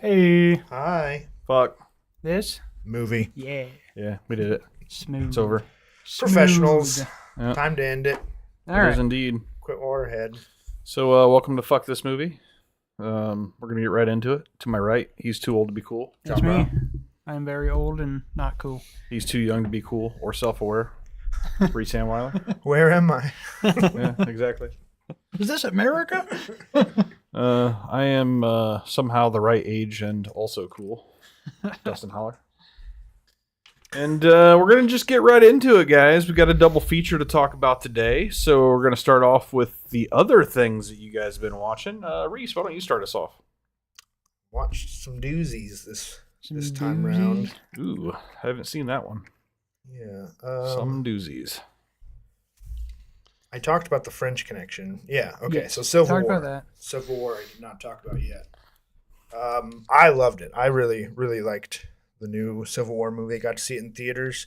Hello. Hey. Hi. Fuck. This? Movie. Yeah. Yeah, we did it. Smooth. It's over. Professionals. Smooth. Yeah, Time to end it. All it is right. indeed. Quit while we're ahead. So, welcome to Fuck This Movie. We're going to get right into it. To my right, he's too old to be cool. That's John me. Brown. I'm very old and not cool. He's too young to be cool or self-aware. Bree Sandweiler. Where am I? Yeah, exactly. Is this America? I am somehow the right age and also cool. Dustin Holler. And we're going to just get right into it, guys. We got a double feature to talk about today. So we're going to start off with the other things that you guys have been watching. Reese, why don't you start us off? Watched some doozies this time round. Ooh, I haven't seen that one. Yeah. Some doozies. I talked about the French Connection. Yeah. Okay. Yeah, So Civil talk War. about that. Civil War. I did not talk about yet. I loved it. I really, really liked the new Civil War movie. Got to see it in theaters.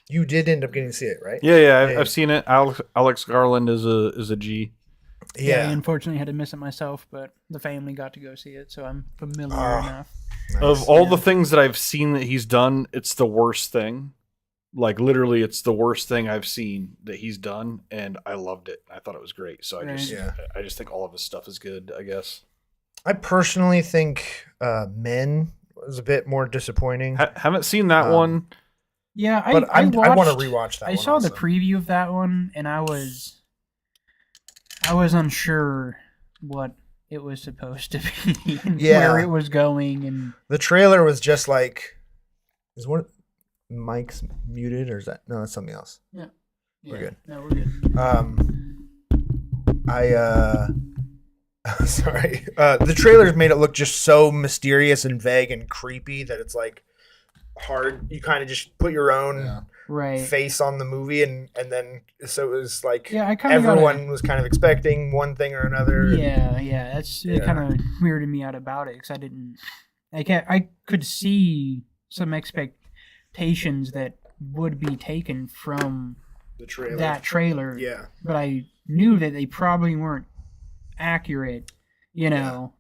You did end up getting to see it, right? Yeah, I've seen it. Alex Garland is a G. Yeah, I unfortunately had to miss it myself, but the family got to go see it, so I'm familiar enough. Nice. Of all the things that I've seen that he's done, it's the worst thing. Like, literally, it's the worst thing I've seen that he's done, and I loved it. I thought it was great. So Right. I just think all of his stuff is good, I guess. I personally think Men was a bit more disappointing. Haven't seen that one. Yeah, But I want to rewatch that I one saw also. the preview of that one, and I was unsure what it was supposed to be and Yeah. where it was going, and The trailer was just like, is one Mike's muted or is that no? That's something else. yeah, We're good. No, we're good. Sorry. The trailers made it look just so mysterious and vague and creepy that it's like hard. You kind of just put your own Right. face on the movie, and then so it was like Yeah, I kind of everyone was kind of expecting one thing or another. Yeah. That's Yeah. it. Kind of weirded me out about it because I could see some expectations that would be taken from The trailer. that trailer. Yeah. But I knew that they probably weren't accurate,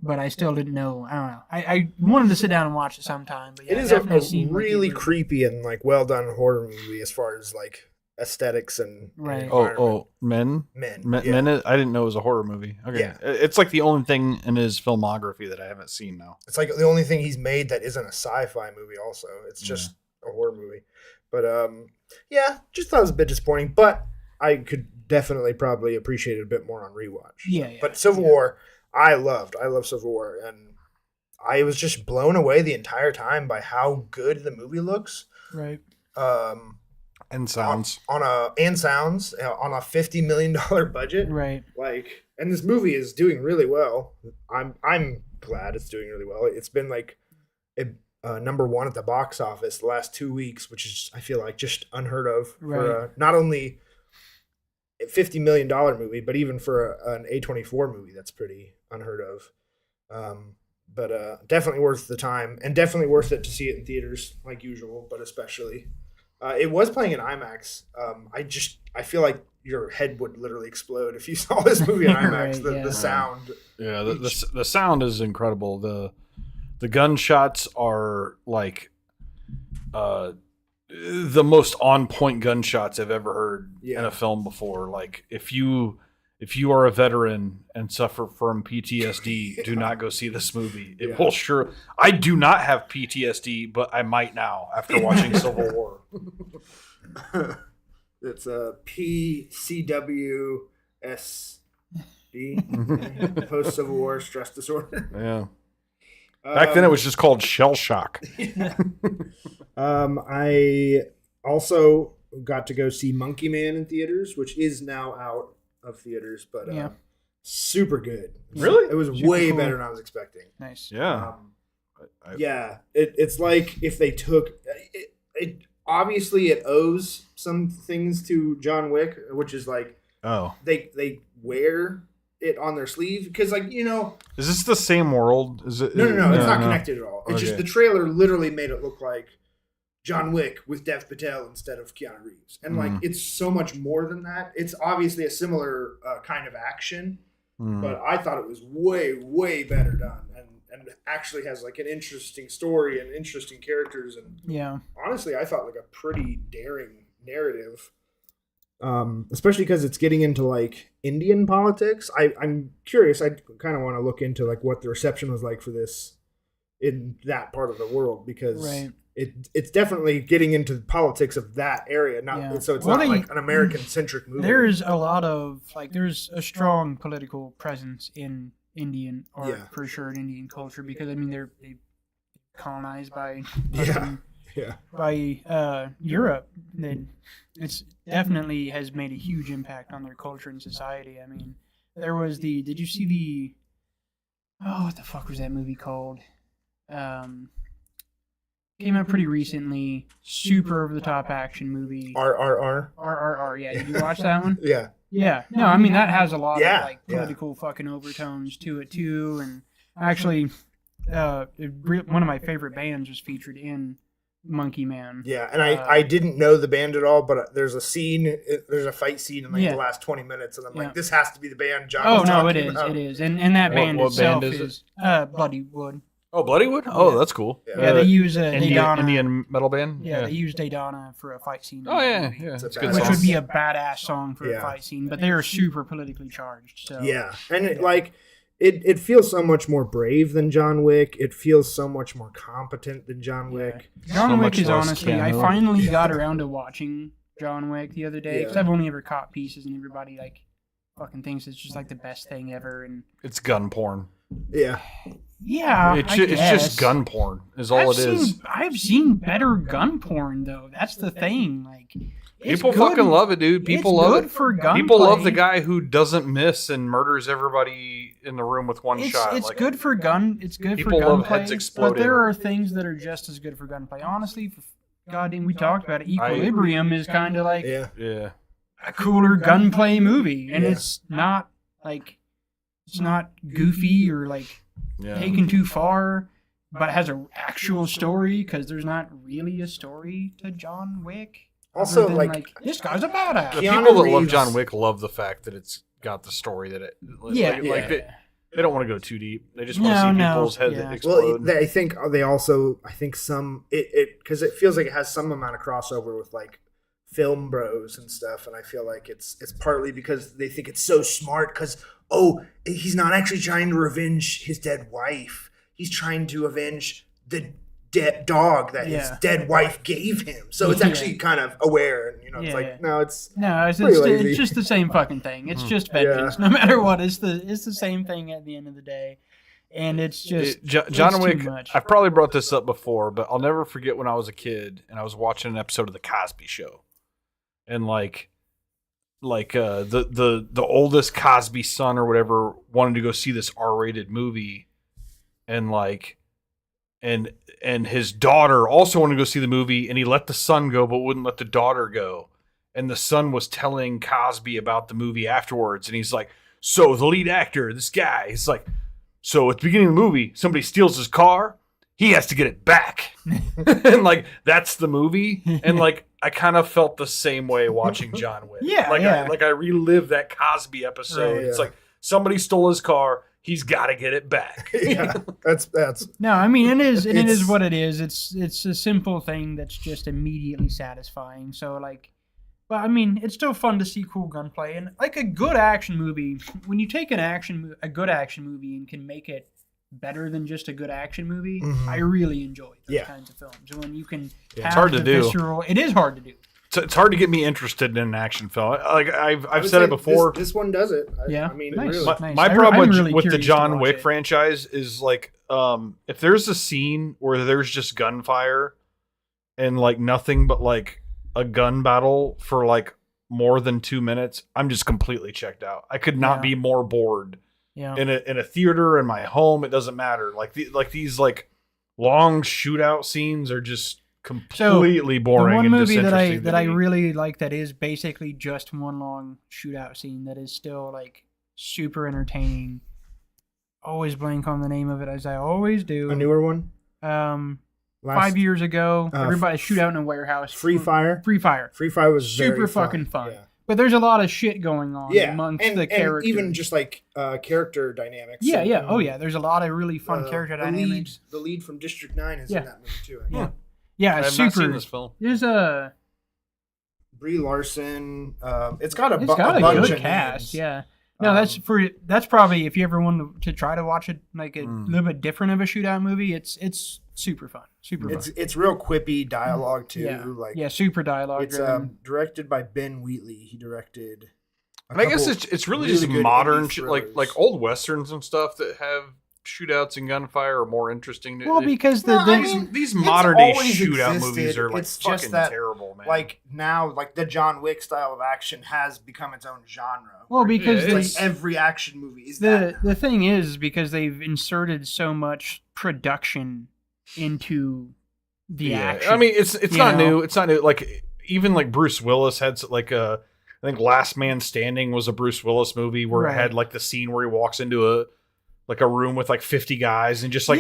but I still didn't know. I don't know. I wanted to sit down and watch it sometime. But yeah, It is definitely a seemed like really it was- creepy and like well done horror movie as far as like aesthetics and Right. environment. Men. Men. Men. I didn't know it was a horror movie. Okay, Yeah. It's like the only thing in his filmography that I haven't seen now. It's like the only thing he's made that isn't a sci-fi movie. Also, it's just a horror movie. But just thought it was a bit disappointing. But I could definitely probably appreciate it a bit more on rewatch. Yeah. But Civil War, I loved Civil War, and I was just blown away the entire time by how good the movie looks. Right. And sounds. on a $50 million budget. Right. Like, and this movie is doing really well. I'm glad it's doing really well. It's been like number one at the box office the last 2 weeks, which is, I feel like, just unheard of for not only a $50 million movie, but even for an A24 movie, that's pretty unheard of. But definitely worth the time, and definitely worth it to see it in theaters like usual, but especially. It was playing in IMAX. I feel like your head would literally explode if you saw this movie in IMAX. Right, The sound. Yeah, the sound is incredible. The gunshots are like the most on point gunshots I've ever heard in a film before. Like, if you are a veteran and suffer from PTSD, do not go see this movie. It will sure. I do not have PTSD, but I might now after watching Civil War. It's a PCWSD, post Civil War stress disorder. Yeah. Back then, it was just called shell shock. I also got to go see Monkey Man in theaters, which is now out of theaters, but super good. Really? It was Super way cool. better than I was expecting. Nice. Yeah. It's like if they took it. Obviously, it owes some things to John Wick, which is like they wear it on their sleeve because, like, is this the same world? Is it? No, it's not connected at all. It's just Okay. the trailer literally made it look like John Wick with Dev Patel instead of Keanu Reeves, and like it's so much more than that. It's obviously a similar kind of action, but I thought it was way better done, and actually has like an interesting story and interesting characters. And Yeah. honestly, I thought like a pretty daring narrative. Especially because it's getting into like Indian politics. I'm curious. I kind of want to look into like what the reception was like for this in that part of the world, because it's definitely getting into the politics of that area. So it's not like an American centric movie. There's a lot of there's a strong political presence in Indian art for sure, in Indian culture, because I mean they're colonized by by Europe. It's definitely has made a huge impact on their culture and society. I mean, there was did you see what the fuck was that movie called? Came out pretty recently. Super over the top action movie. RRR. Yeah, did you watch that one? Yeah. Yeah. No, I mean that has a lot of like political fucking overtones to it too, and actually, one of my favorite bands was featured in Monkey Man. Yeah, and I didn't know the band at all, but there's a fight scene in like the last 20 minutes, and I'm like, this has to be the band John was talking about. It is. And that band what itself band is Bloody Wood. Oh, Bloodywood? Oh, that's cool. Yeah, they use Indian metal band? Yeah, they use Daytona for a fight scene. Oh, yeah. It's a good which song. would be a badass song for a fight scene, but they are super politically charged. So. Yeah, and it feels so much more brave than John Wick. It feels so much more competent than John Wick. John Wick is honestly, I finally got around to watching John Wick the other day, because I've only ever caught pieces, and everybody fucking thinks it's just like the best thing ever. And it's gun porn. Yeah. Yeah, it's just gun porn is all it is. I've seen better gun porn though. That's the thing. Like, people fucking love it, dude. People love it. For gun people play. love the guy who doesn't miss and murders everybody in the room with one shot. It's good for gun. It's good for gunplay. People love heads exploding. But there are things that are just as good for gunplay. Honestly, goddamn, we talked about it. Equilibrium is kind of like a cooler gunplay movie, and it's not like. It's not goofy or taken too far, but it has an actual story, because there's not really a story to John Wick. Also, this guy's a badass. The people that love John Wick love the fact that it's got the story that it. They don't want to go too deep. They just want to see people's heads explode. Well, I think some because it feels like it has some amount of crossover with film bros and stuff, and I feel like it's partly because they think it's so smart, because he's not actually trying to revenge his dead wife, he's trying to avenge the dead dog that his dead wife gave him, so it's actually kind of aware, and it's just the same fucking thing. It's just vengeance, no matter what. It's the same thing at the end of the day. And it's just John Wick. I've probably brought this up before, but I'll never forget when I was a kid and I was watching an episode of The Cosby Show. And the oldest Cosby son or whatever wanted to go see this R-rated movie, and and his daughter also wanted to go see the movie, and he let the son go but wouldn't let the daughter go. And the son was telling Cosby about the movie afterwards, and he's like, "So the lead actor, this guy, he's like, so at the beginning of the movie, somebody steals his car, he has to get it back." And that's the movie. And I kind of felt the same way watching John Wick. I relive that Cosby episode. Right, it's like somebody stole his car, he's got to get it back. That's no, I mean, it is what it is. It's a simple thing that's just immediately satisfying. So but I mean, it's still fun to see cool gunplay, and a good action movie. When you take a good action movie and can make it better than just a good action movie, I really enjoy those kinds of films. And when you can, it's hard to do. It is hard to do. It's hard to get me interested in an action film. I've said it before. This one does it. I mean, nice. really. My problem with the John Wick franchise is if there's a scene where there's just gunfire and nothing but a gun battle for more than 2 minutes, I'm just completely checked out. I could not be more bored. Yeah. In a theater, in my home, it doesn't matter. These long shootout scenes are just completely boring. The one and movie disinteresting that I really like that is basically just one long shootout scene that is still super entertaining. Always blank on the name of it, as I always do. A newer one. 5 years ago, everybody shoot out in a warehouse. Free Fire. Free Fire was super very fucking fun. Yeah. But there's a lot of shit going on amongst the characters. And even just like character dynamics. Yeah, yeah. Oh, yeah. There's a lot of really fun character dynamics. The lead from District 9 is in that movie, too. Yeah, it's super. Not seen this film. There's a... Brie Larson. It's got a bunch good of cast, names. Yeah. No, that's probably, if you ever want to try to watch it, like a little bit different of a shootout movie, it's super fun. Super fun. It's real quippy dialogue, too. Yeah, super dialogue. It's directed by Ben Wheatley. He directed... I guess it's really just modern, like old westerns and stuff that have shootouts and gunfire are more interesting. Because these modern day shootout movies are like fucking terrible, man. Like now, like the John Wick style of action has become its own genre. Well, because every action movie is the thing is because they've inserted so much production into the action. I mean, it's not new. It's not new. Like even like Bruce Willis had like a. I think Last Man Standing was a Bruce Willis movie where it had like the scene where he walks into a room with like 50 guys and just like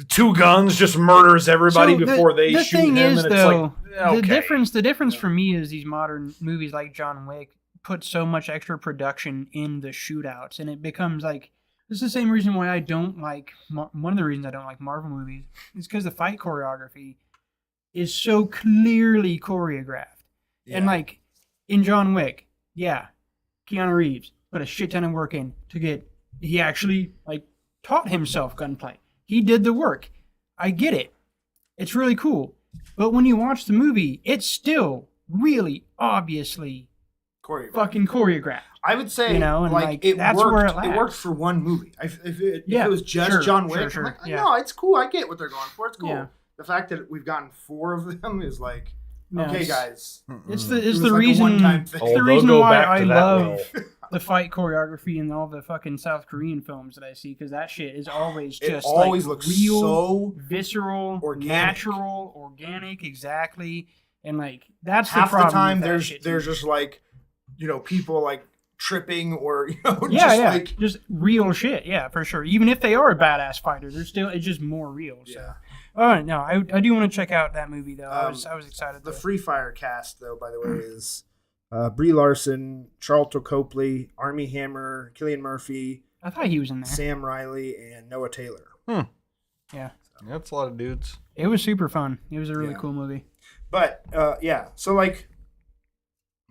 2 guns just murders everybody before they shoot him. Is, and though, it's like, okay. The difference for me is these modern movies like John Wick put so much extra production in the shootouts, and it becomes like this is the same reason why I don't like one of the reasons I don't like Marvel movies is because the fight choreography is so clearly choreographed, and like. In John Wick, Keanu Reeves put a shit ton of work in to get. He actually taught himself gunplay. He did the work. I get it. It's really cool. But when you watch the movie, it's still really obviously fucking choreographed. I would say, and that's worked, where it lasts. It worked for one movie. If it was just John Wick, I'm like, no, it's cool. I get what they're going for. It's cool. Yeah. The fact that we've gotten 4 of them is like. Okay, guys. It's the reason why I love the fight choreography in all the fucking South Korean films that I see because that shit is always just looks real, so visceral, organic. Natural, organic, exactly. And that's half the problem. Time there's just people tripping or just real shit. Yeah, for sure. Even if they are a badass fighter, it's just more real. So. Yeah. Oh no, I do want to check out that movie though. I was excited. The Free Fire cast though, by the way, is Brie Larson, Charlton Copley, Armie Hammer, Cillian Murphy. I thought he was in there. Sam Riley and Noah Taylor. Yeah, that's a lot of dudes. It was super fun. It was a really cool movie. But so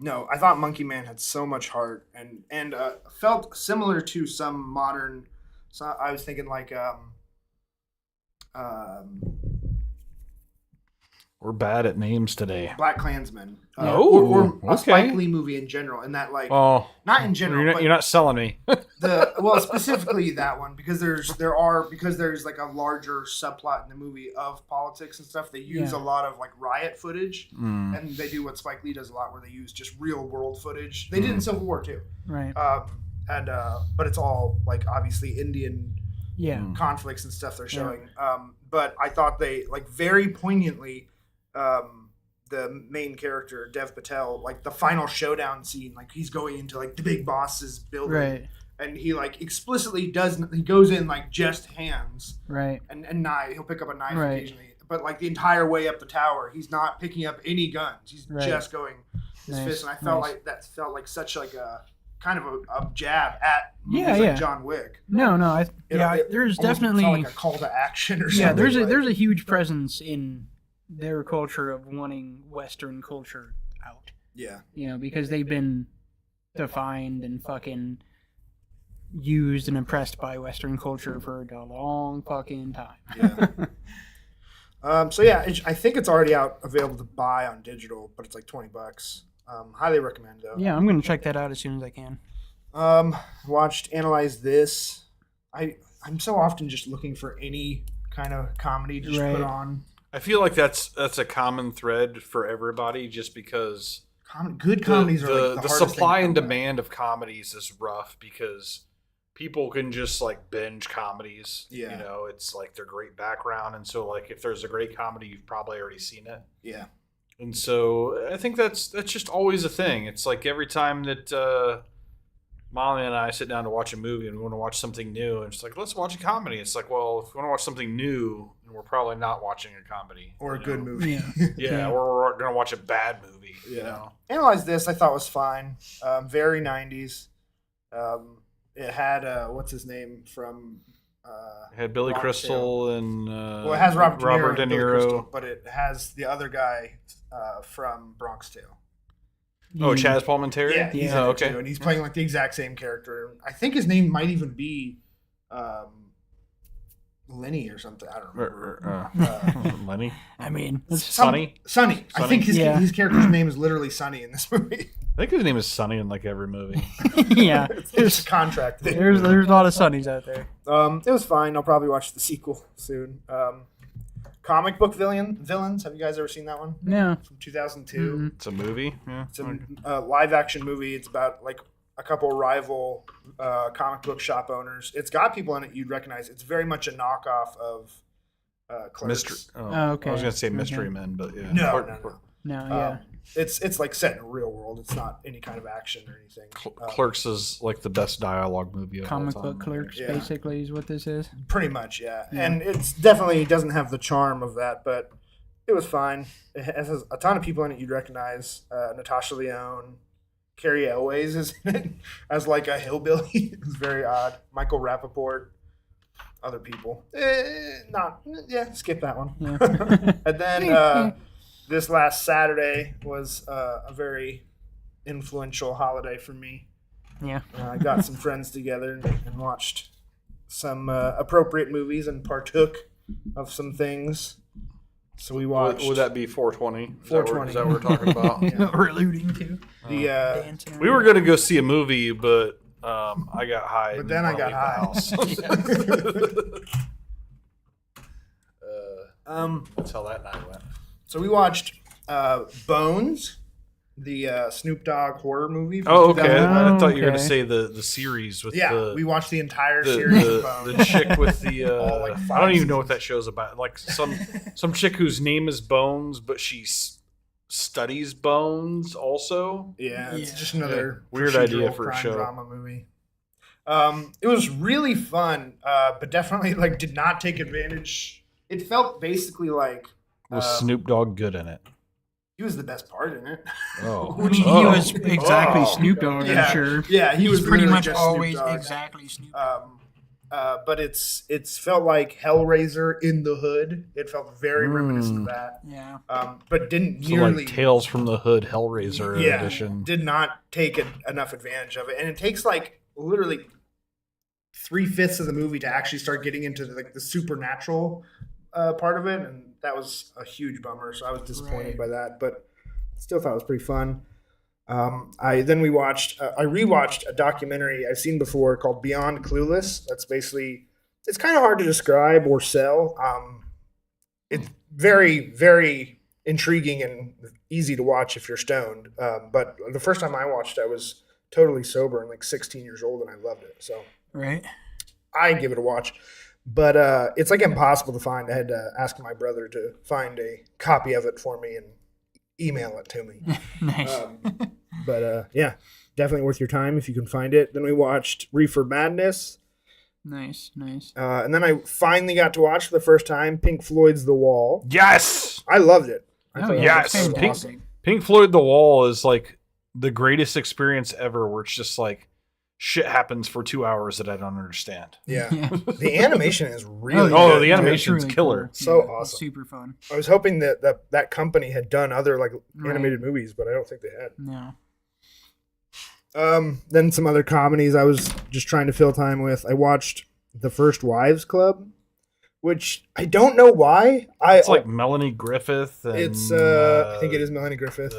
no, I thought Monkey Man had so much heart and felt similar to some modern. So I was thinking we're bad at names today. Black Klansman. Or a Spike Lee movie in general. And that not in general. You're not selling me. Specifically that one because there's a larger subplot in the movie of politics and stuff. They use a lot of riot footage, and they do what Spike Lee does a lot, where they use just real world footage. They did in Civil War too, right? But it's all obviously Indian. Conflicts and stuff they're showing. But I thought they very poignantly the main character Dev Patel the final showdown scene he's going into the big boss's building right. And he explicitly he goes in just hands right and knife he'll pick up a knife right. occasionally but the entire way up the tower he's not picking up any guns he's just going his fist and I felt that felt like such a kind of a jab at movies like John Wick. No, there's definitely felt like a call to action or something. Yeah, there's a huge presence in their culture of wanting Western culture out. Yeah, because they've been defined and fucking used and oppressed by Western culture for a long fucking time. Yeah. I think it's already available to buy on digital, but it's $20. Highly recommend though. Yeah, I'm gonna check that out as soon as I can. Analyze This. I'm so often just looking for any kind of comedy to just put on. I feel like that's a common thread for everybody, just because good comedies are the supply and demand of comedies is rough because people can just binge comedies. Yeah. It's they're great background, and so if there's a great comedy, you've probably already seen it. Yeah. And so I think that's just always a thing. It's every time that Molly and I sit down to watch a movie and we want to watch something new, and it's let's watch a comedy. It's well, if we want to watch something new and we're probably not watching a comedy or a good movie. Yeah, we're going to watch a bad movie. You know? Analyze This, I thought was fine. Very 90s. It had what's his name from. It had Billy Crystal and well, it has Robert De Niro, Niro. but it has the other guy from Bronx Tale. Oh, Chaz Palminteri? Yeah, he's in it too, and he's playing like the exact same character. I think his name might even be Lenny or something. I don't remember. Lenny? I mean, Sonny? Sonny. I think his character's name is literally Sonny in this movie. I think his name is Sonny in like every movie. Yeah. It's a contract thing. There's a lot of Sonnies out there. It was fine. I'll probably watch the sequel soon. Comic book villains. Have you guys ever seen that one? Yeah. From 2002. Mm-hmm. It's a movie? Yeah. It's a live action movie. It's about like a couple rival comic book shop owners. It's got people in it you'd recognize. It's very much a knockoff of Clerks. Mystery. Oh, okay. I was going to say Mystery Men, but yeah. No. No, yeah. It's like set in a real world. It's not any kind of action or anything. Clerks is like the best dialogue movie of Comic all time. book Clerks, basically, is what this is. Pretty much, yeah. And it's definitely doesn't have the charm of that, but it was fine. It has a ton of people in it you'd recognize. Natasha Lyonne, Carrie Elways is in it as like a hillbilly. It's very odd. Michael Rappaport, other people. Skip that one. Yeah. And then this last Saturday was a very influential holiday for me. Yeah. I got some friends together and watched some appropriate movies and partook of some things. So we watched. Would that be 420? 420. Is that what we're talking about? What we're alluding to. We were going to go see a movie, but I got high. But then I got high. That's how that night went. So we watched Bones, the Snoop Dogg horror movie. From Oh, okay. 2011. I thought you were going to say the series with we watched the entire series of Bones. the chick with the like I don't even know what that show's about. Like some chick whose name is Bones, but she studies bones also. Yeah, it's just another weird idea procedural for a crime show. drama movie. It was really fun, but definitely like did not take advantage. It felt basically like Was Snoop Dogg good in it? he was the best part in it. Oh, I mean, he was exactly Snoop Dogg, I'm sure. Yeah, he was pretty literally much just Snoop always Dogg. exactly Snoop Dogg. But it's felt like Hellraiser in the Hood. It felt very reminiscent of that. Yeah. But didn't so nearly like Tales from the Hood Hellraiser edition. did not take enough advantage of it, and it takes like literally 3/5 of the movie to actually start getting into the supernatural part of it, and that was a huge bummer. So I was disappointed by that, but still thought it was pretty fun. I rewatched a documentary I've seen before called Beyond Clueless. That's basically, it's kind of hard to describe or sell. It's very, very intriguing and easy to watch if you're stoned. But the first time I watched, I was totally sober and like 16 years old, and I loved it. So Right. I give it a watch. But it's like impossible to find. I had to ask my brother to find a copy of it for me and email it to me. Nice. But definitely worth your time if you can find it. Then we watched Reefer Madness. Nice. And then I finally got to watch for the first time Pink Floyd's The Wall. Yes. I loved it. Yes. Pink Floyd The Wall is like the greatest experience ever, where it's just like shit happens for 2 hours that I don't understand. Yeah. The animation is really good. The animation's really killer. Cool. So Yeah, awesome. Super fun. I was hoping that company had done other like animated movies, but I don't think they had. No. Then some other comedies I was just trying to fill time with. I watched The First Wives Club, which I don't know why. It's like Melanie Griffith. And, It's I think it is Melanie Griffith.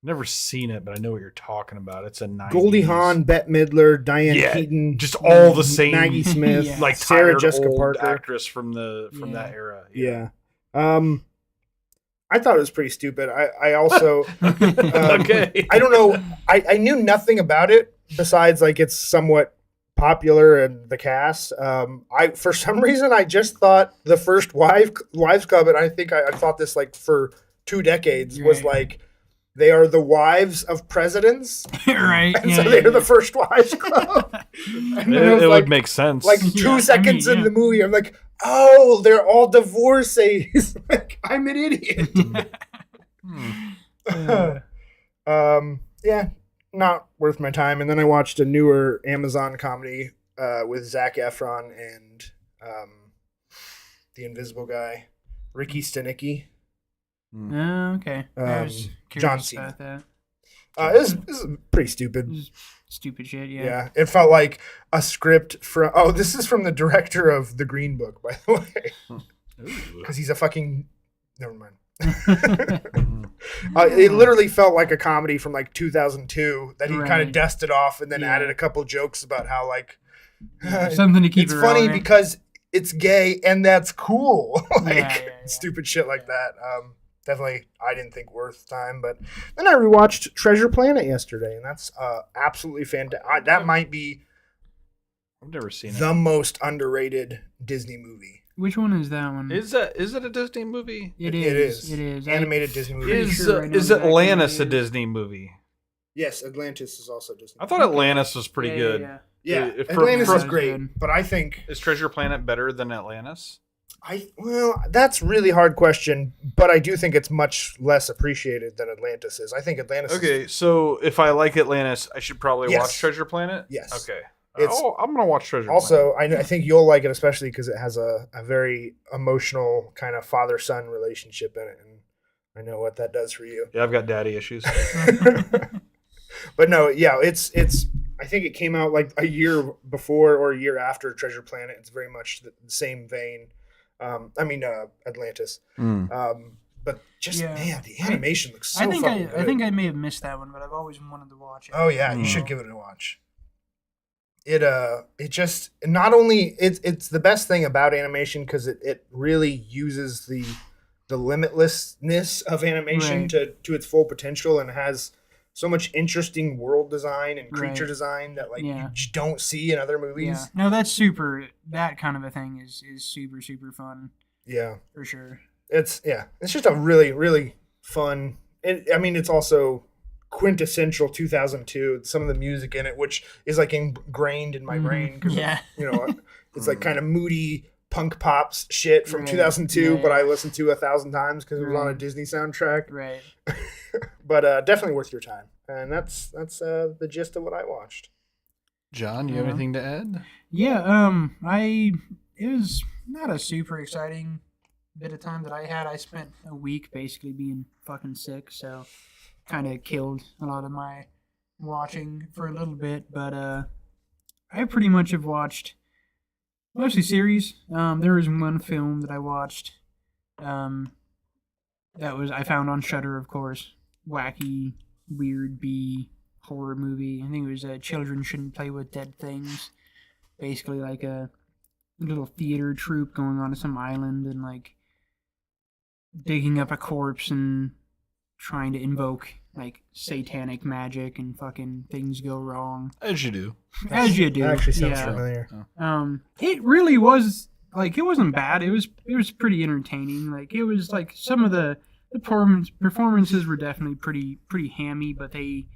Never seen it, but I know what you're talking about. It's a 90s. Goldie Hawn, Bette Midler, Diane Keaton, just all the same. Maggie Smith, Yeah. like Sarah tired Jessica old Parker, actress from that era. Yeah. I thought it was pretty stupid. I also Okay. I don't know. I knew nothing about it besides like it's somewhat popular and the cast. I for some reason I just thought The First Wives Club, and I think I thought this like for 2 decades was like they are the wives of presidents, Right. and so they're the First Wives Club. And then It was would make sense. Like 2 seconds into the movie, I'm like, Oh, they're all divorcees. Like, I'm an idiot. Yeah, not worth my time. And then I watched a newer Amazon comedy with Zac Efron and the Invisible Guy, Ricky Stenicki. Okay. I was John curious Cena. about that. This is pretty stupid. Stupid shit, yeah. Yeah, it felt like a script from. Oh, this is from the director of The Green Book, by the way, because he's a fucking. Never mind. It literally felt like a comedy from like 2002 that he kind of dusted off and then added a couple jokes about how like something to keep. It's funny because it's gay and that's cool. Like stupid shit like that. Definitely, I didn't think worth time. But then I rewatched Treasure Planet yesterday, and that's absolutely fantastic. That might be I've never seen the most underrated Disney movie. Which one is that one? Is it a Disney movie? It is. Animated Disney movie. Is Atlantis a Disney movie? Yes, Atlantis is also Disney. I thought Atlantis was pretty good. Yeah. Atlantis is great, but I think is Treasure Planet better than Atlantis? Well, that's a really hard question, but I do think it's much less appreciated than Atlantis is. I think Atlantis. Okay, so if I like Atlantis, I should probably watch Treasure Planet. Yes. Okay. I'm gonna watch Treasure Planet. Also, I think you'll like it, especially because it has a very emotional kind of father-son relationship in it, and I know what that does for you. Yeah, I've got daddy issues. But no, yeah, it's. I think it came out like a year before or a year after Treasure Planet. It's very much the same vein. Atlantis. But just man, the animation looks so fucking good. I think I may have missed that one, but I've always wanted to watch it. Oh yeah, you should give it a watch. It just not only it's the best thing about animation because it really uses the limitlessness of animation to its full potential and has so much interesting world design and creature design that you just don't see in other movies. Yeah. No, that kind of a thing is super, super fun. Yeah. For sure. It's just a really, really fun. It's also quintessential 2002. Some of the music in it, which is like ingrained in my brain. Cause it's like kind of moody punk pops shit from 2002, but I listened to 1,000 times because it was on a Disney soundtrack. Right. But definitely worth your time. And that's the gist of what I watched. John, you have anything to add? Yeah, it was not a super exciting bit of time that I had. I spent a week basically being fucking sick, so kind of killed a lot of my watching for a little bit, but I pretty much have watched mostly series. There was one film that I watched I found on Shudder, of course. Wacky, weird B horror movie. I think it was Children Shouldn't Play with Dead Things. Basically like a little theater troupe going on to some island and like digging up a corpse and trying to invoke like satanic magic and fucking things go wrong. As you do. As you do. That actually sounds familiar. It really was like it wasn't bad. It was pretty entertaining. Like it was like some of the performances were definitely pretty hammy, but they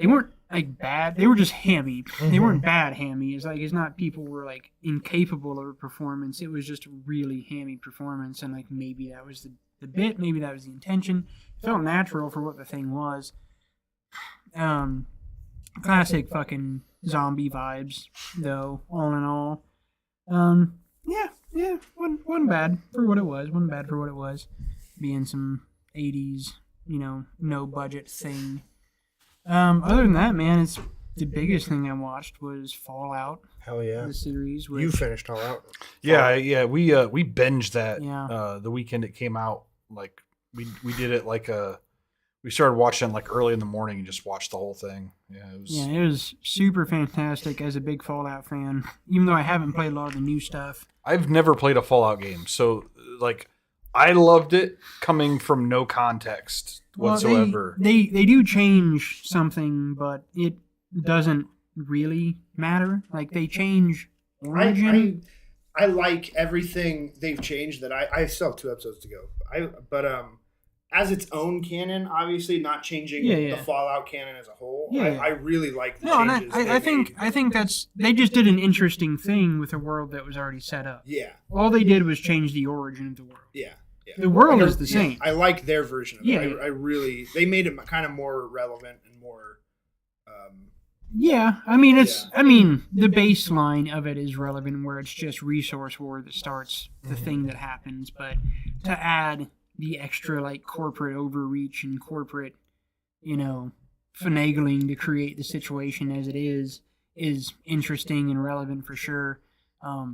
weren't like bad. They were just hammy. Mm-hmm. They weren't bad hammy. It's not people were like incapable of a performance. It was just a really hammy performance, and like maybe that was the bit, maybe that was the intention. It felt natural for what the thing was. Classic fucking zombie vibes, though. All in all, wasn't bad for what it was. Wasn't bad for what it was. Being some 80s, no budget thing. Other than that, man, it's the biggest thing I watched was Fallout. Hell yeah, the series. You finished Fallout. Yeah. We binged that. The weekend it came out. Like we did it like we started watching like early in the morning and just watched the whole thing. It was super fantastic as a big Fallout fan. Even though I haven't played a lot of the new stuff. I've never played a Fallout game, so like I loved it coming from no context whatsoever. They do change something, but it doesn't really matter. Like they change origin. I like everything they've changed. That I still have 2 episodes to go. as its own canon, obviously not changing the Fallout canon as a whole. I really like the changes. I think that's they just did an interesting thing with a world that was already set up. Yeah. All they did was change the origin of the world. Yeah. The world is the same. I like their version of it. I really they made it kind of more relevant and more. I mean the baseline of it is relevant, where it's just resource war that starts the thing that happens, but to add the extra like corporate overreach and corporate, finagling to create the situation as it is interesting and relevant for sure.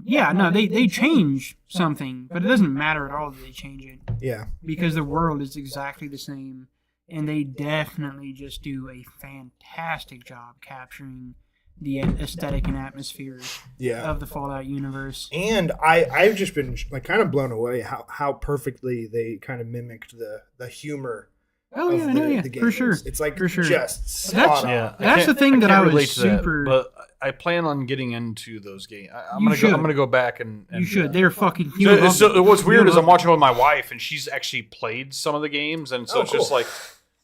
They change something, but it doesn't matter at all that they change it. Yeah. Because the world is exactly the same, and they definitely just do a fantastic job capturing the aesthetic and atmosphere of the Fallout universe. And I've just been like kind of blown away how perfectly they kind of mimicked the humor. Oh yeah, the for sure. It's like for sure. Just spot on. That's the thing that I was super. But I plan on getting into those games. I'm gonna go back and you should. They're fucking. So what's weird is I'm watching with my wife, and she's actually played some of the games, and so it's just like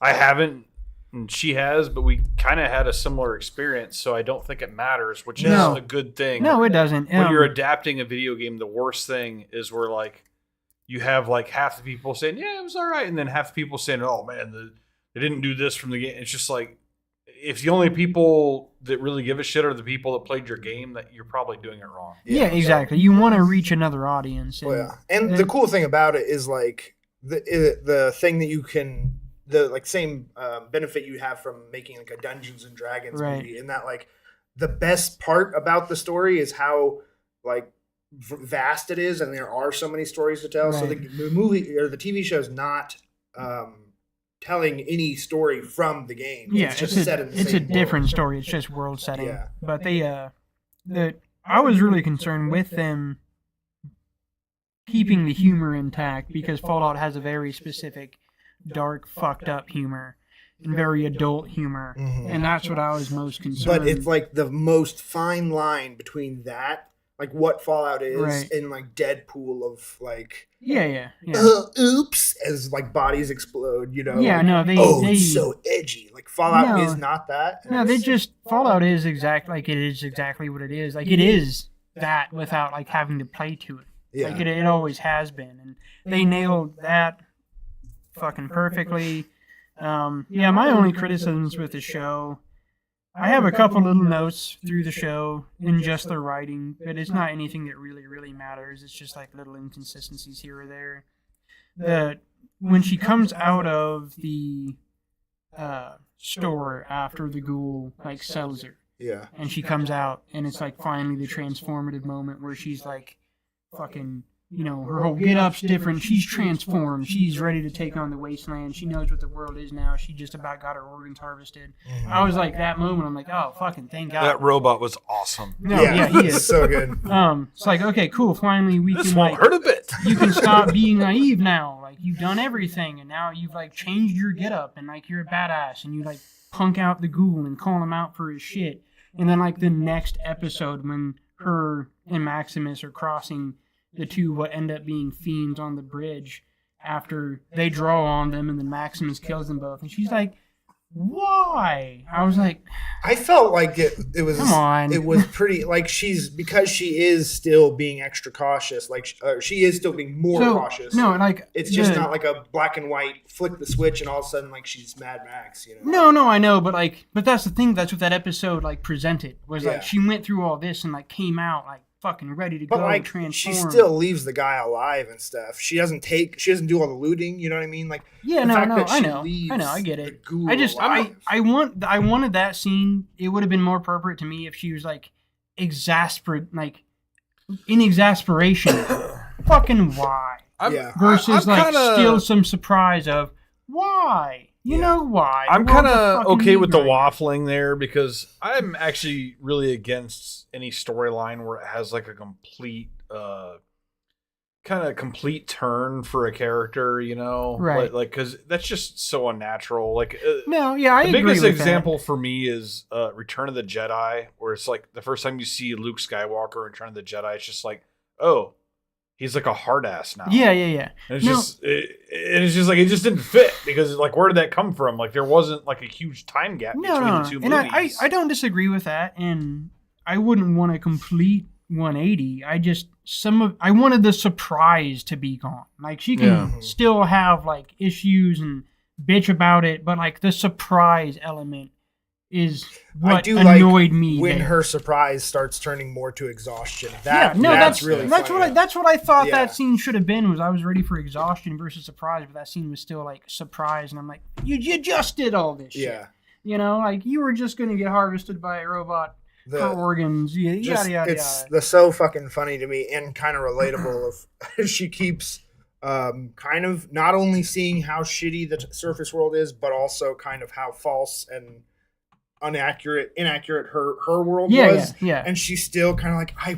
I haven't, and she has, but we kind of had a similar experience, so I don't think it matters, which is a good thing. No, it doesn't. When you're adapting a video game, the worst thing is where like you have like half the people saying, "Yeah, it was all right," and then half the people saying, "Oh man, they didn't do this from the game." It's just like if the only people that really give a shit are the people that played your game, that you're probably doing it wrong. Yeah, exactly. You want to reach another audience. And the cool thing about it is like the thing that you can. The like same benefit you have from making like a Dungeons and Dragons movie, in that like the best part about the story is how like vast it is, and there are so many stories to tell. So the movie or the TV show is not telling any story from the game. Yeah, it's just set in the same a different world. story. It's just world setting. Yeah. But I was really concerned with them keeping the humor intact, because Fallout has a very specific dark, fucked up humor and very adult humor, and that's what I was most concerned. But it's like the most fine line between that, like what Fallout is, and like Deadpool of like, oops, as like bodies explode, they so edgy. Like Fallout is not that. No, Fallout is exactly what it is. Like it is that without like having to play to it. Yeah. Like it always has been, and they nailed that fucking perfectly. My only criticisms with the show, I have a couple little notes through the show in just the writing, but it's not anything that really matters. It's just like little inconsistencies here or there. When she comes out of the store after the ghoul like sells her, and she comes out, and it's like finally the transformative moment where she's like fucking, her whole get-up's different. She's transformed. She's ready to take on the wasteland. She knows what the world is now. She just about got her organs harvested. I was like, that moment, I'm like, oh, fucking thank God. That robot was awesome. No, he is. So good. It's like, okay, cool. Finally, this won't hurt a bit. You can stop being naive now. Like, you've done everything, and now you've, like, changed your get-up, and, like, you're a badass, and you, like, punk out the ghoul and call him out for his shit. And then, like, the next episode when her and Maximus are crossing the two what end up being fiends on the bridge after they draw on them, and then Maximus kills them both, and she's like, why? I was like, I felt like it was, come on. It was pretty, like, because she is still being extra cautious, like she is still being more cautious. No, like, it's just not like a black and white flick the switch and all of a sudden like she's Mad Max, No, I know, but that's the thing. That's what that episode like presented was like she went through all this and like came out like fucking ready to go. Like, transform. She still leaves the guy alive and stuff. She doesn't do all the looting. You know what I mean? Like, I know, I get it. I wanted that scene. It would have been more appropriate to me if she was like in exasperation. Fucking why? Versus still some surprise of why. You know why? I'm kind of okay with the waffling there, because I'm actually really against any storyline where it has like a complete turn for a character, right? Like because that's just so unnatural. Like I agree. The biggest example for me is Return of the Jedi, where it's like the first time you see Luke Skywalker in Return of the Jedi, it's just like, oh, he's like a hard ass now. Yeah. And it's just like it just didn't fit because like where did that come from? Like there wasn't like a huge time gap between the two and movies. I don't disagree with that, and I wouldn't want a complete 180. I wanted the surprise to be gone. Like she can still have like issues and bitch about it, but like the surprise element is what annoyed me when her surprise starts turning more to exhaustion. That's really funny. That's what I thought that scene should have been. Was I was ready for exhaustion versus surprise, but that scene was still like surprise, and I'm like, you just did all this shit. You know, like you were just gonna get harvested by a robot for organs. Yada. It's so fucking funny to me and kind of relatable. Of she keeps kind of not only seeing how shitty the surface world is, but also kind of how false and inaccurate her world was. And she's still kind of like, I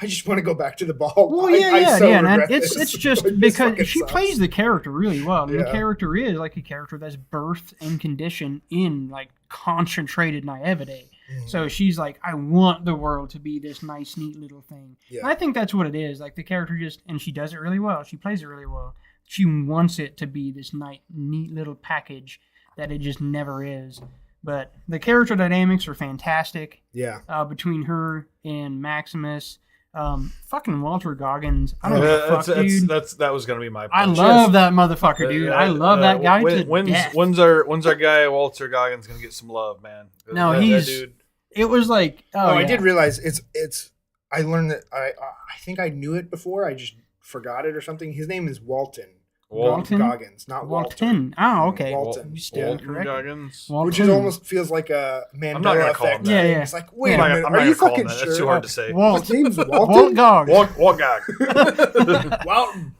just want to go back to the ball. Well, it's just because she plays the character really well. And the character is like a character that's birthed and conditioned in like concentrated naivete. So she's like, I want the world to be this nice, neat little thing. And I think that's what it is. Like the character and she does it really well. She plays it really well. She wants it to be this neat little package that it just never is. But the character dynamics are fantastic. Between her and Maximus. Fucking Walter Goggins. I don't know. Dude. That was gonna be my point. I love that motherfucker, dude. I love that guy to death. When's our guy Walter Goggins gonna get some love, man? No, that dude. It was like I did realize it's. I learned that I think I knew it before. I just forgot it or something. His name is Walton Goggins, not Walton. Oh, okay. Walton. Walton Goggins. Which is almost feels like a Mandela effect. It's like, wait a minute, are you fucking sure? That's too hard to say. His name's Walton? Walt Goggins. Walton.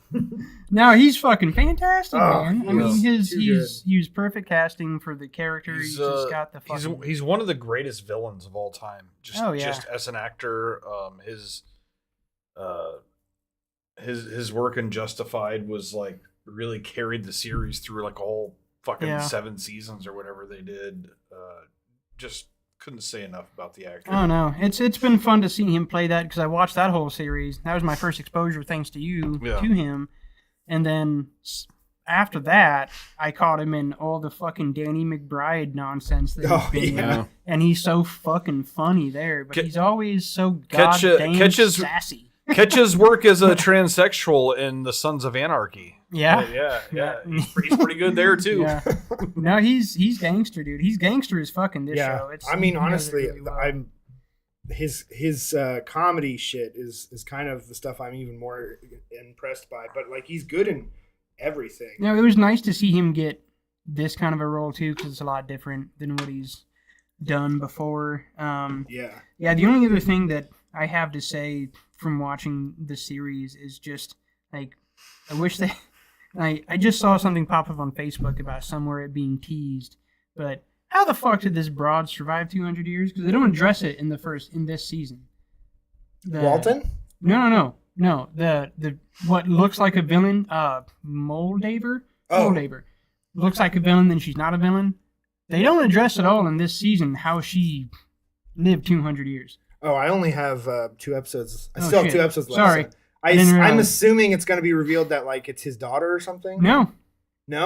No, he's fucking fantastic, man. I mean, he was perfect casting for the character. He's just got the fucking... He's one of the greatest villains of all time. Just as an actor, his work in Justified was like really carried the series through like all fucking 7 seasons or whatever they did. Just couldn't say enough about the actor. Oh no, it's been fun to see him play that because I watched that whole series. That was my first exposure, thanks to you, to him. And then after that, I caught him in all the fucking Danny McBride nonsense that he's been in. And he's so fucking funny there, but he's always so goddamn sassy. Catch his work as a transsexual in The Sons of Anarchy. Yeah. He's pretty good there too. Yeah. No, he's gangster, dude. He's gangster as fucking this show. I mean, honestly, really well. His comedy shit is kind of the stuff I'm even more impressed by. But like, he's good in everything. It was nice to see him get this kind of a role too, because it's a lot different than what he's done before. The only other thing that I have to say from watching the series is just like, I wish they. I just saw something pop up on Facebook about somewhere it being teased, but how the fuck did this broad survive 200 years? Because they don't address it in this season. Walton? No. The what looks like a villain, Moldaver. Moldaver looks like a villain, then she's not a villain. They don't address at all in this season how she lived 200 years. Oh, I only have 2 episodes. I still have 2 episodes left. Sorry. I'm assuming it's going to be revealed that like it's his daughter or something. No,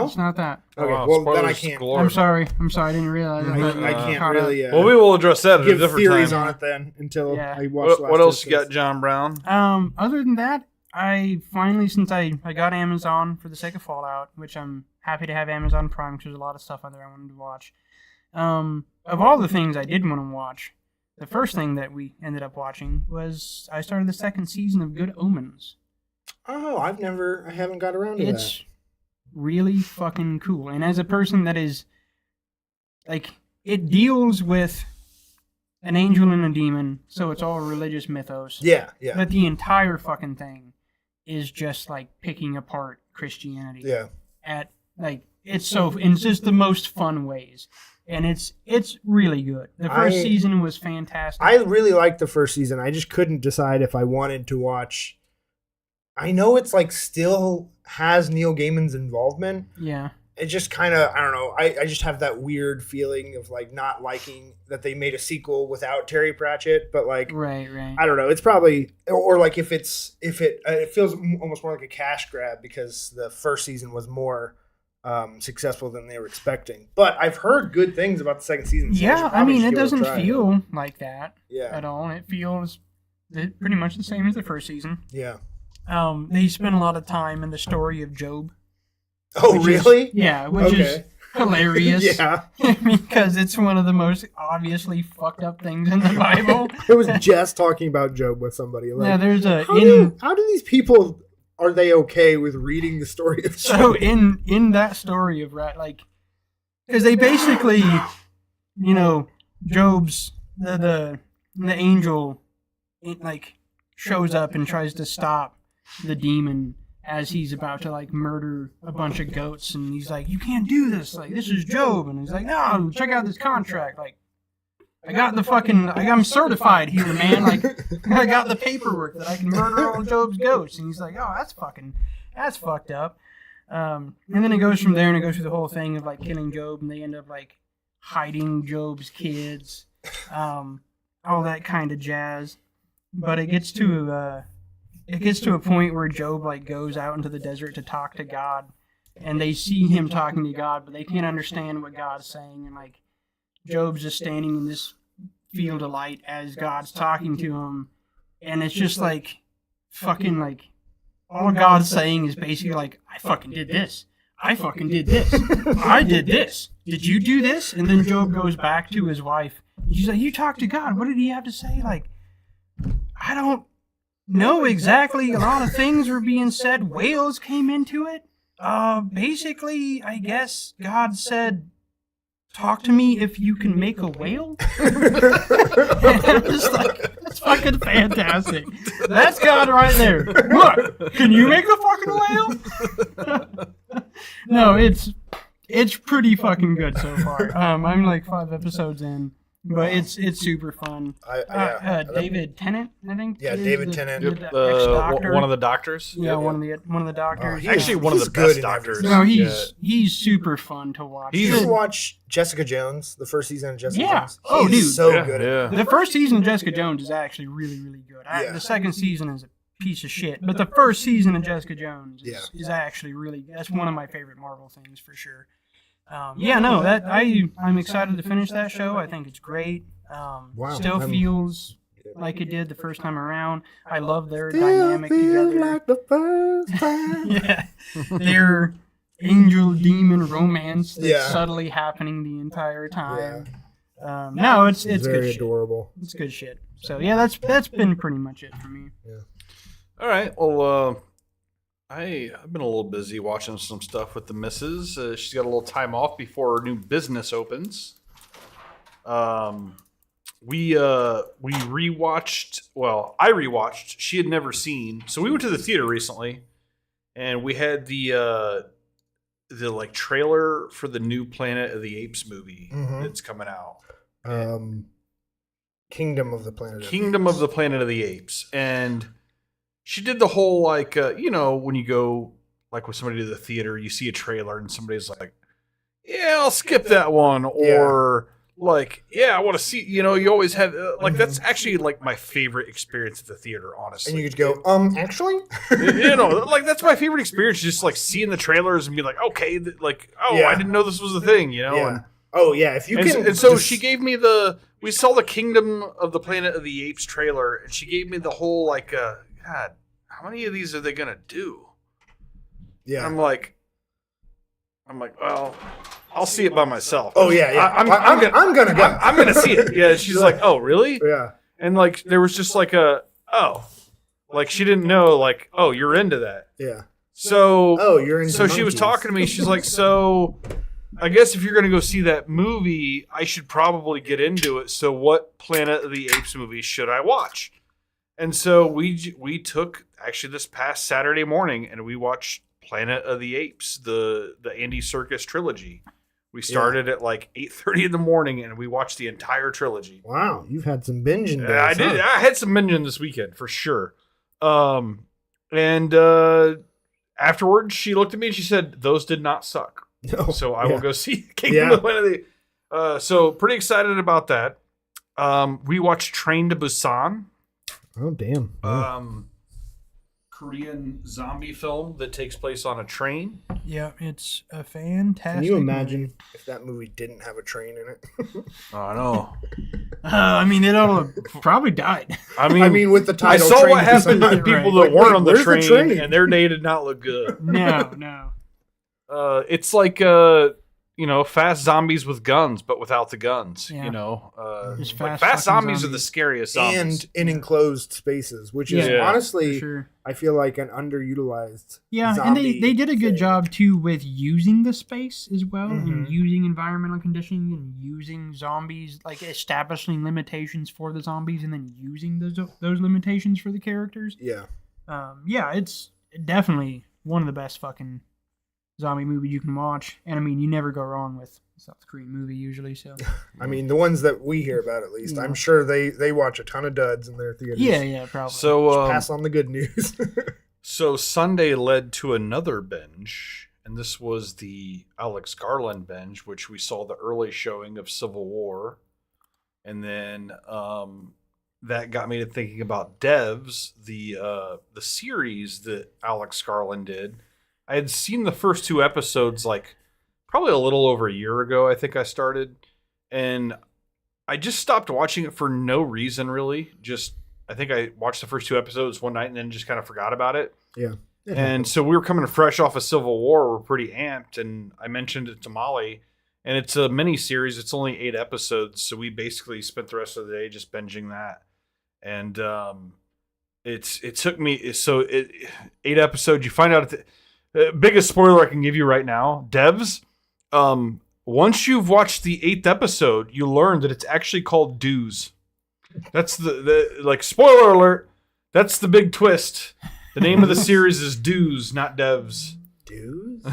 it's not that. Okay, well then I can't. I'm sorry. I didn't realize. I can't really. Well, we will address that at a different theories time. On it then until I watch. What else you got, John Brown? Other than that, I finally, since I got Amazon for the sake of Fallout, which I'm happy to have Amazon Prime because there's a lot of stuff on there I wanted to watch. Of all the things I did want to watch, the first thing that we ended up watching was I started the 2nd season of Good Omens. Oh, I haven't got around to that. It's really fucking cool. And as a person that is, like, it deals with an angel and a demon, so it's all religious mythos. Yeah. But the entire fucking thing is just, like, picking apart Christianity. Yeah. It's just the most fun ways. And it's really good. The first season was fantastic. I really liked the first season. I just couldn't decide if I wanted to watch. I know it's like still has Neil Gaiman's involvement. Yeah. it just kind of, I don't know. I just have that weird feeling of like not liking that they made a sequel without Terry Pratchett, but like, right. I don't know. It's probably, or like if it feels almost more like a cash grab because the first season was more successful than they were expecting. But I've heard good things about the second season. So yeah, I mean, it doesn't feel like that at all. It feels pretty much the same as the first season. Yeah. They spent a lot of time in the story of Job. Oh, really? Which is hilarious. Yeah. Because it's one of the most obviously fucked up things in the Bible. I was just talking about Job with somebody. Like, yeah, there's a... How do these people... Are they okay with reading the story of Job? So in that story of... like, because they basically... You know, Job's... The angel... like, shows up and tries to stop the demon as he's about to like murder a bunch of goats, and he's like, "You can't do this. Like, this is Job." And he's like, "No, check out this contract. Like, I'm certified here, man. Like, I got the paperwork that I can murder all Job's goats." And he's like, "Oh, that's fucked up." And then it goes from there, and it goes through the whole thing of like killing Job, and they end up like hiding Job's kids, all that kind of jazz. But it gets to a point where Job like goes out into the desert to talk to God, and they see him talking to God, but they can't understand what God's saying, and like Job's just standing in this field of light as God's talking to him, and it's just like fucking like all God's saying is basically like, "I fucking did this. I fucking did this. I did this. Did you do this?" And then Job goes back to his wife, and she's like, "You talked to God. What did he have to say?" Like, I don't know exactly. A lot of things were being said. Whales came into it. Basically, I guess God said, "Talk to me if you can make a whale." And I'm just like, that's fucking fantastic. That's God right there. What? Can you make a fucking whale? No, it's pretty fucking good so far. I'm like 5 episodes in. But it's super fun. David Tennant, I think. Yeah, David Tennant, one of the doctors. Yeah, one of the doctors. Actually, one of the best doctors. No, he's super fun to watch. You should watch Jessica Jones, the first season of Jessica Jones. Oh, dude, so good. Yeah. The first season of Jessica Jones is actually really, really good. The second season is a piece of shit, but the first season of Jessica Jones is actually really. That's one of my favorite Marvel things for sure. I'm excited to finish that show. I think it's great. Still feels like it did the first time around. I love their dynamic together. Like the first time. Yeah, their angel demon romance that's subtly happening the entire time. Yeah. It's very good adorable. Shit. It's good shit. So yeah, that's been pretty much it for me. Yeah. All right. Well, I've been a little busy watching some stuff with the missus. She's got a little time off before her new business opens. We rewatched. Well, I rewatched. She had never seen. So we went to the theater recently, and we had the like trailer for the new Planet of the Apes movie that's coming out. Kingdom of the Planet of the Apes, and she did the whole like when you go like with somebody to the theater, you see a trailer and somebody's like, "Yeah, I'll skip that one," or like, "Yeah, I want to see." You always have like that's actually like my favorite experience at the theater, honestly. And you could go, actually, like that's my favorite experience, just like seeing the trailers and be like, okay, like, I didn't know this was a thing, And, if you can. And so she gave me we saw the Kingdom of the Planet of the Apes trailer, and she gave me the whole like, God, how many of these are they gonna do? Yeah, and I'm like, well, I'll see it by myself. Oh yeah. I'm gonna go. I'm gonna see it. Yeah. She's like, oh really? Yeah. And like there was just like like she didn't know like, oh, you're into that. Yeah. So you're into so monkeys. She was talking to me. She's like, so I guess if you're gonna go see that movie, I should probably get into it. So what Planet of the Apes movie should I watch? And so we took actually this past Saturday morning and we watched Planet of the Apes, the Andy Serkis trilogy. We started at like 8:30 in the morning and we watched the entire trilogy. Wow, you've had some binging days. I did. I had some binging this weekend for sure. And afterwards, she looked at me and she said, "Those did not suck." No. So I will go see Kingdom of the Planet. So pretty excited about that. We watched Train to Busan. Oh, damn. Korean zombie film that takes place on a train. Yeah, it's a fantastic. Can you imagine if that movie didn't have a train in it? Oh, I know. I mean, it all probably died. I mean, with the title, I saw Train what to happened to Busan. people Right. that weren't on the Where's train, and their day did not look good. No. It's like fast zombies with guns, but without the guns. Yeah. You know, Just like fast fast zombies are zombies. the scariest zombies. And in enclosed spaces, which is Yeah, honestly, For sure. I feel like an underutilized. Yeah, and zombie they did a good thing. job too with using the space as well, and Mhm. using environmental conditioning and using zombies, like establishing limitations for the zombies, and then using those limitations for the characters. Yeah. Yeah, it's definitely one of the best fucking zombie movies you can watch, and I mean, you never go wrong with a South Korean movie usually. So I mean, the ones that we hear about, at least, Yeah. I'm sure they watch a ton of duds in their theaters. yeah, probably. So Pass on the good news. So Sunday led to another binge, and this was the Alex Garland binge, which we saw the early showing of Civil War, and then that got me to thinking about Devs, the series that Alex Garland did. I had seen the first 2 episodes like probably a little over a year ago. I think I started, and I just stopped watching it for no reason really. Just I think I watched the first 2 episodes one night and then just kind of forgot about it. Yeah. And so we were coming fresh off of Civil War. We're pretty amped, and I mentioned it to Molly. And it's a mini series. It's only 8 episodes, so we basically spent the rest of the day just binging that. And it took me 8 episodes. You find out biggest spoiler I can give you right now, Devs. Once you've watched the 8th episode, you learn that it's actually called Dues. That's the like spoiler alert. That's the big twist. The name of the series is Dues, not Devs. Dudes?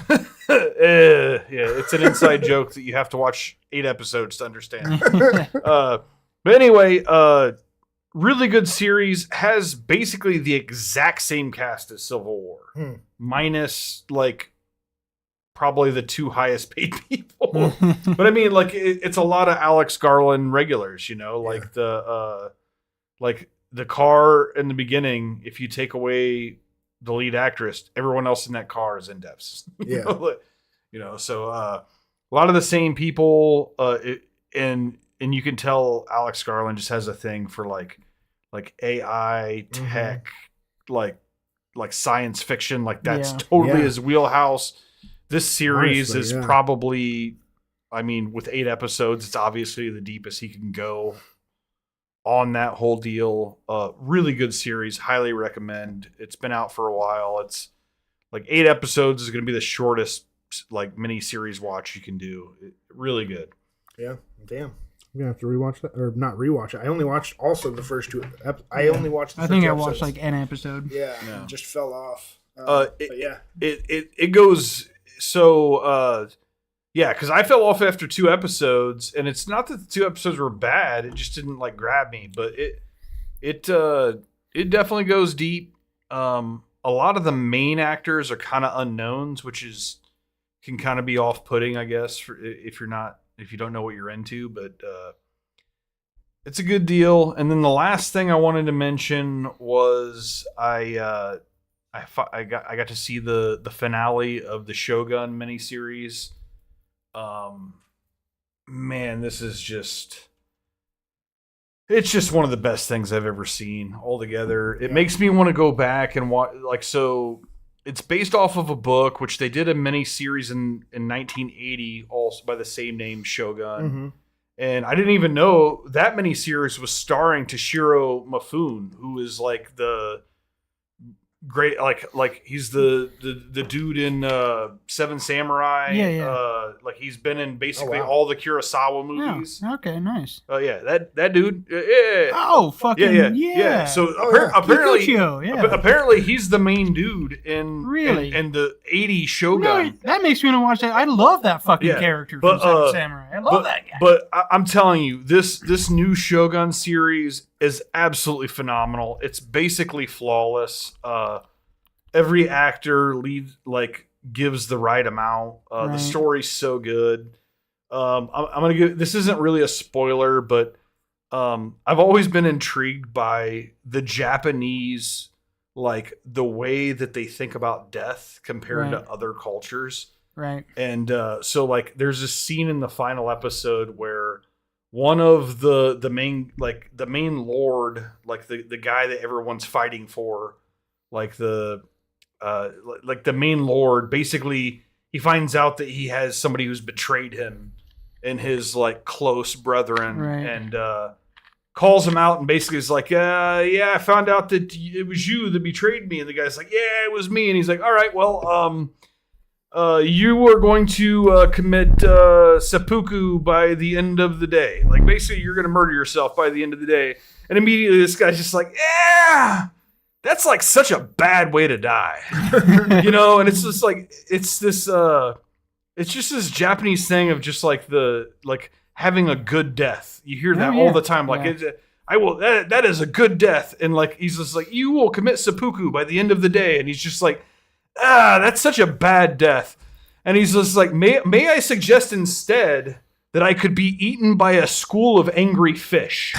Yeah, it's an inside joke that you have to watch 8 episodes to understand. But anyway, really good series. Has basically the exact same cast as Civil War, minus like probably the 2 highest paid people. But I mean, like it's a lot of Alex Garland regulars, you know, like the car in the beginning. If you take away the lead actress, everyone else in that car is in Devs. Yeah. So a lot of the same people, and you can tell Alex Garland just has a thing for like AI tech, like science fiction, like that's totally his wheelhouse. This series Honestly, is probably, I mean, with 8 episodes, it's obviously the deepest he can go on that whole deal. Really good series. Highly recommend. It's been out for a while. It's like 8 episodes is going to be the shortest like mini series watch you can do. Really good. Yeah. Damn. I'm gonna have to rewatch that, or not rewatch it. I only watched also the first 2. I only watched. I think I watched like an episode. Yeah, and just fell off. But yeah, it goes so. Yeah, because I fell off after 2 episodes, and it's not that the 2 episodes were bad; it just didn't like grab me. But it definitely goes deep. A lot of the main actors are kind of unknowns, which can kind of be off-putting, I guess, if you don't know what you're into. But it's a good deal. And then the last thing I wanted to mention was I got to see the finale of the Shogun miniseries. Man, this is it's just one of the best things I've ever seen altogether. It makes me want to go back and watch, so it's based off of a book, which they did a mini series in 1980, also by the same name, Shogun. Mm-hmm. And I didn't even know that mini series was starring Toshiro Mifune, who is like the great, like he's the dude in Seven Samurai. Yeah. Like he's been in basically all the Kurosawa Yeah. movies. Okay, nice. Oh yeah, that dude. Yeah. Oh, fucking yeah. So yeah. apparently, Kikuchio, yeah. apparently he's the main dude in Really? in the 80s Shogun. No, that makes me want to watch that. I love that fucking character from Seven Samurai. I love that guy. But I'm telling you, this new Shogun series is absolutely phenomenal. It's basically flawless. Every actor gives the right amount. Right. The story's so good. I'm gonna give. This isn't really a spoiler, but I've always been intrigued by the Japanese, like the way that they think about death compared to other cultures. Right. And so like there's a scene in the final episode where one of the main lord, like the guy that everyone's fighting for, like the main lord, basically he finds out that he has somebody who's betrayed him and his like close brethren, and calls him out and basically is like, yeah, I found out that it was you that betrayed me. And the guy's like, yeah, it was me. And he's like, all right, well, you are going to commit seppuku by the end of the day. Like, basically, you're going to murder yourself by the end of the day. And immediately this guy's just like, yeah, that's like such a bad way to die. You know, and it's just like, it's this, it's just this Japanese thing of just like having a good death. You hear that all the time. Like, that is a good death. And like, he's just like, you will commit seppuku by the end of the day. And he's just like, that's such a bad death. And he's just like, may I suggest instead that I could be eaten by a school of angry fish?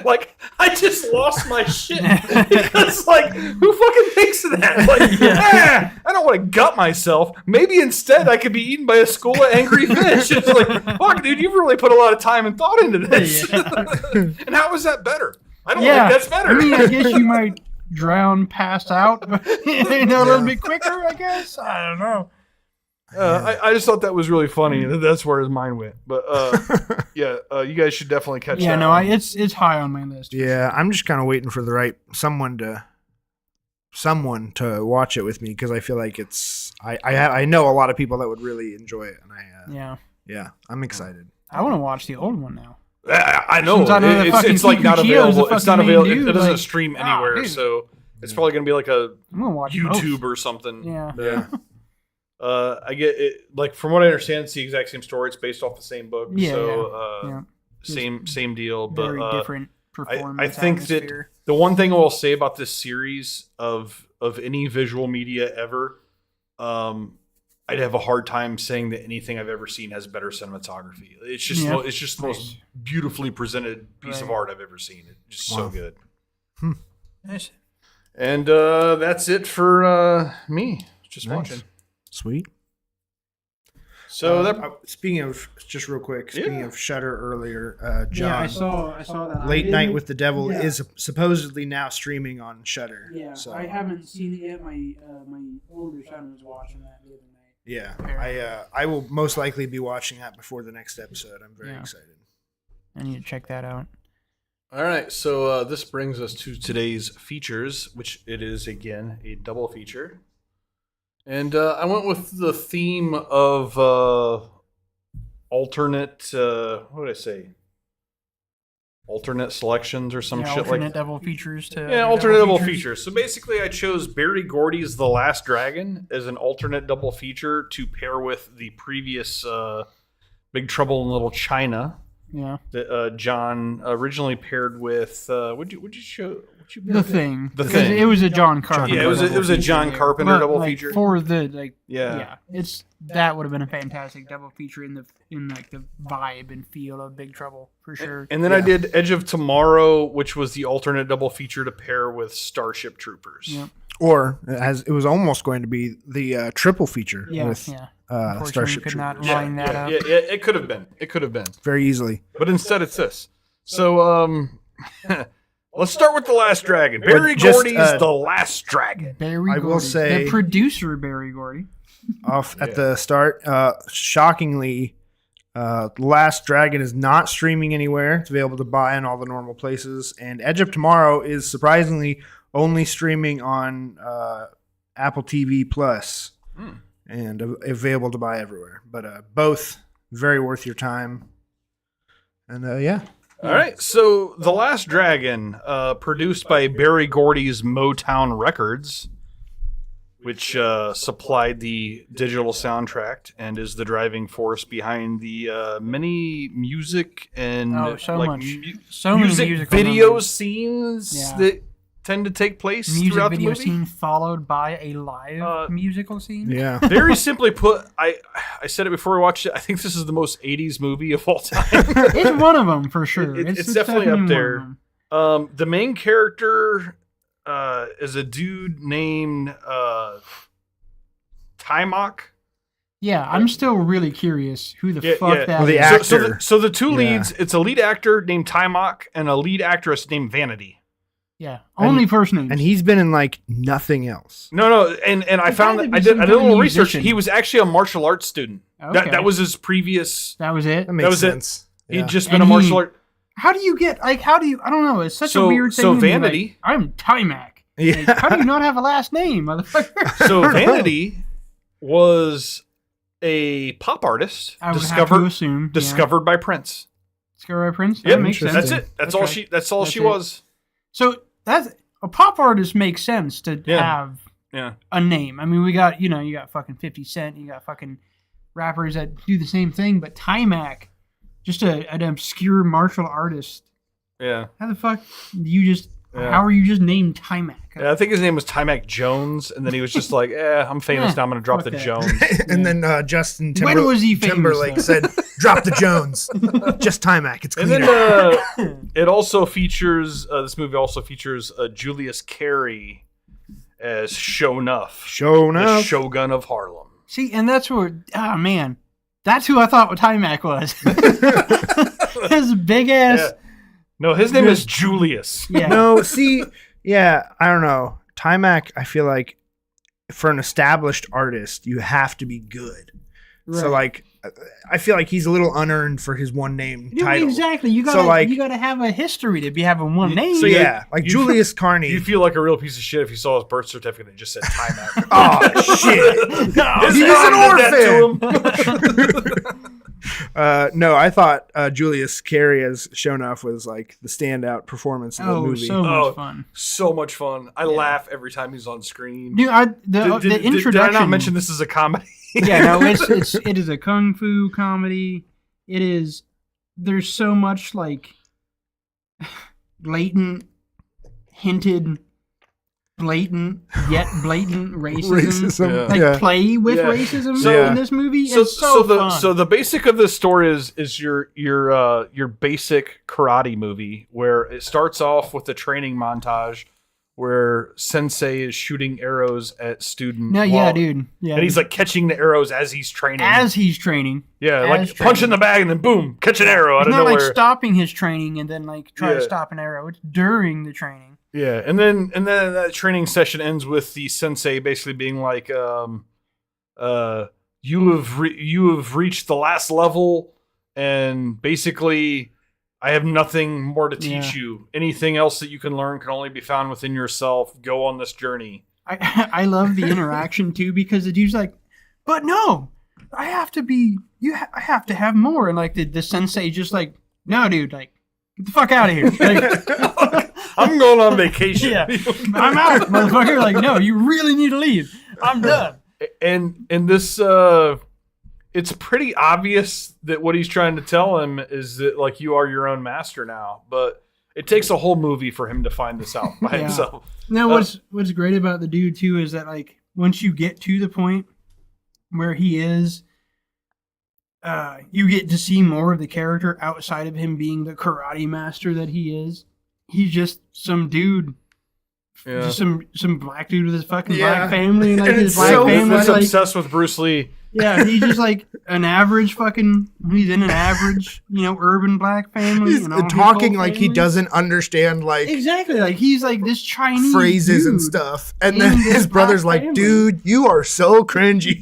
Like, I just lost my shit. Because, like, who fucking thinks of that? Like, I don't want to gut myself. Maybe instead I could be eaten by a school of angry fish. It's like, fuck, dude, you've really put a lot of time and thought into this. And how is that better? I don't think that's better. I mean, I guess you might drown, pass out, but, a little bit quicker, I guess. I don't know. I just thought that was really funny. That's where his mind went. But you guys should definitely catch that. Yeah, no, it's high on my list. Yeah, I'm just kind of waiting for the right someone to watch it with me, because I feel like it's I know a lot of people that would really enjoy it, and I'm excited. I want to watch the old one now. I know, it's like not available. It's not available. It doesn't stream anywhere, so it's probably gonna be like a YouTube or something. Yeah. I get it. Like, from what I understand, it's the exact same story. It's based off the same book. Same deal. But very different performance. I think atmosphere. that the one thing I will say about this series of any visual media ever, I'd have a hard time saying that anything I've ever seen has better cinematography. It's just the most beautifully presented piece of art I've ever seen. It's just so good. Nice. And that's it for me. Just watching. Sweet. So speaking of, just real quick, speaking of Shudder earlier, John, I saw that. Late Night with the Devil is supposedly now streaming on Shudder. Yeah, so I haven't seen it yet. My older son was watching that the other night. Yeah, I will most likely be watching that before the next episode. I'm very excited. I need to check that out. All right, so this brings us to today's features, which it is again a double feature. And I went with the theme of alternate, what did I say? Alternate selections or some shit like that. Alternate double features. Alternate double features. So basically I chose Barry Gordy's The Last Dragon as an alternate double feature to pair with the previous Big Trouble in Little China. Yeah. That John originally paired with, what'd you show? The Thing. It was a John Carpenter. Yeah, it was a John Carpenter double feature. For the that would have been a fantastic double feature in the vibe and feel of Big Trouble for sure. And then I did Edge of Tomorrow, which was the alternate double feature to pair with Starship Troopers. Yep. Or as it was almost going to be the triple feature with Starship could Troopers. Not line that up. Yeah, it could have been. It could have been very easily. But instead, it's this. So let's start with The Last Dragon. Barry Gordy's The Last Dragon. I will say, the producer Barry Gordy. Off at the start, shockingly, Last Dragon is not streaming anywhere. It's available to buy in all the normal places. And Edge of Tomorrow is surprisingly only streaming on Apple TV Plus and available to buy everywhere. But both very worth your time. And All right, so The Last Dragon, produced by Barry Gordy's Motown Records, which supplied the digital soundtrack and is the driving force behind the many music and many music video scenes that tend to take place music throughout the video movie. scene followed by a live musical scene. Yeah. Very simply put, I said it before we watched it. I think this is the most 80s movie of all time. It's one of them for sure. It's definitely up one there. of them. The main character is a dude named Timok. Yeah, I'm still really curious who the fuck that Well, the is. actor. So the two leads, it's a lead actor named Timok and a lead actress named Vanity. Yeah, only first name. And he's been in like nothing else. No, and I found that I did a little research. He was actually a martial arts student. Okay. That was his previous. That was it. That makes was sense. He'd Yeah. just been a martial art. How do you get I don't know. It's such a weird thing. So to be Vanity. like, I'm Timac. Yeah. Like, how do you not have a last name, motherfucker? So Vanity was a pop artist I would have to assume. discovered by Prince. Discovered by Prince. Yep, That makes sense. that's it. That's all Okay. she it. was. So that's a pop artist makes sense to have Yeah. a name. I mean, we got you got fucking 50 Cent, you got fucking rappers that do the same thing, but Timac, just an obscure martial artist. Yeah. How the fuck you just? Yeah. How are you just named Timac? Yeah, I think his name was Timac Jones, and then he was just like, I'm famous now. I'm going to drop fuck the that. Jones. And then Justin When was he famous, Timberlake though? said, "Drop the Jones, just Timac. It's And cleaner." then it also features, this movie also features Julius Carey as Shonuff, Show the enough. Shogun of Harlem. See, and that's where, oh man, that's who I thought what Timac was. His big ass. Yeah. No, his name is Julius. Yeah. No, see, yeah, I don't know. Timac, I feel like for an established artist, you have to be good. So, Right. like, I feel like he's a little unearned for his one name Yeah, title. exactly. You gotta have a history to be having one name. So yeah, like You- Julius Carney. You feel like a real piece of shit if you saw his birth certificate and it just said Timac. Oh shit! His He's mom an did that to him. No, I thought Julius Carey as Shonuff was like the standout performance in the Oh, movie. so Oh, much fun. So much fun. I laugh every time he's on screen. Dude, the introduction. Did I not mention this is a comedy? Yeah, no, it is a kung fu comedy. It is. There's so much like blatant, hinted, blatant yet blatant racism. Racism. Like Yeah. play with Yeah. racism So- in this movie. So, It's so the fun. so the basic of this story is your basic karate movie where it starts off with a training montage where Sensei is shooting arrows at student. no, yeah, dude. Yeah, And he's like catching the arrows as he's training. as he's training. yeah, as like training. punch in the bag and then boom, catch an arrow out He's of not nowhere. like stopping his training and then like try to Yeah. stop an arrow. It's during the training. Yeah, and then that training session ends with the sensei basically being like, you have reached the last level, and basically, I have nothing more to teach you. Anything else that you can learn can only be found within yourself. Go on this journey. I love the interaction too because the dude's like, but no, I have to be. I have to have more, and like the sensei just like, no, dude, like get the fuck out of here. Like, I'm going on vacation. yeah, I'm out, motherfucker. Like, no, you really need to leave. I'm done. And this, it's pretty obvious that what he's trying to tell him is that like you are your own master now. But it takes a whole movie for him to find this out by Yeah. himself. Now, what's great about the dude too is that like once you get to the point where he is, you get to see more of the character outside of him being the karate master that he is. He's just some dude, Yeah. just some black dude with his fucking Yeah. black family, and like And his it's black so family. That's Like, obsessed with Bruce Lee. yeah, he's just like an average fucking. He's in an average, urban black family. He's and all his talking whole like he family. doesn't understand like Exactly, like he's like this Chinese phrases and dude. stuff, and in then this his brother's black like, family. "Dude, you are so cringy."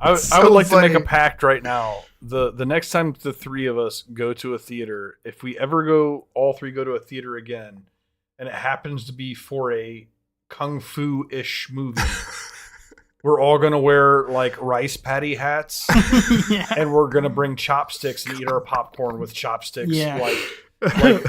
I So would like to make funny. a pact right now. The next time the three of us go to a theater, if we ever all three go to a theater again, and it happens to be for a kung fu-ish movie, we're all gonna wear like rice patty hats, Yeah. and we're gonna bring chopsticks and eat our popcorn with chopsticks. Yeah. Like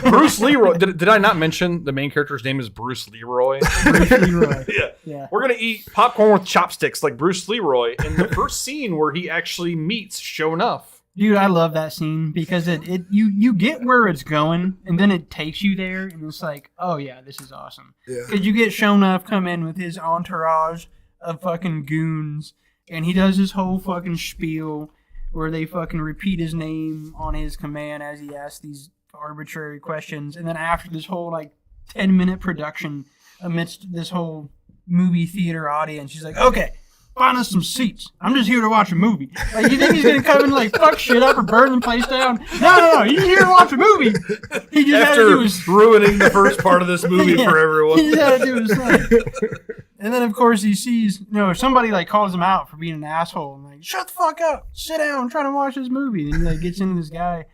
Bruce Leroy. Did I not mention the main character's name is Bruce Leroy? Bruce Leroy. Yeah. Yeah. We're going to eat popcorn with chopsticks like Bruce Leroy in the first scene where he actually meets Shonuff. Dude, I love that scene because you get where it's going, and then it takes you there, and it's like, oh yeah, this is awesome. Yeah. Because you get Shonuff come in with his entourage of fucking goons, and he does his whole fucking spiel where they fucking repeat his name on his command as he asks these arbitrary questions, and then after this whole like 10-minute production amidst this whole movie theater audience, he's like, okay, find us some seats. I'm just here to watch a movie. Like, you think he's gonna come and like fuck shit up or burn the place down? No. He's here to watch a movie. He just had to do his ruining the first part of this movie for everyone. He just had to do his thing. And then of course he sees, somebody like calls him out for being an asshole. And like, shut the fuck up, sit down, I'm trying to watch this movie. And he like gets into this guy.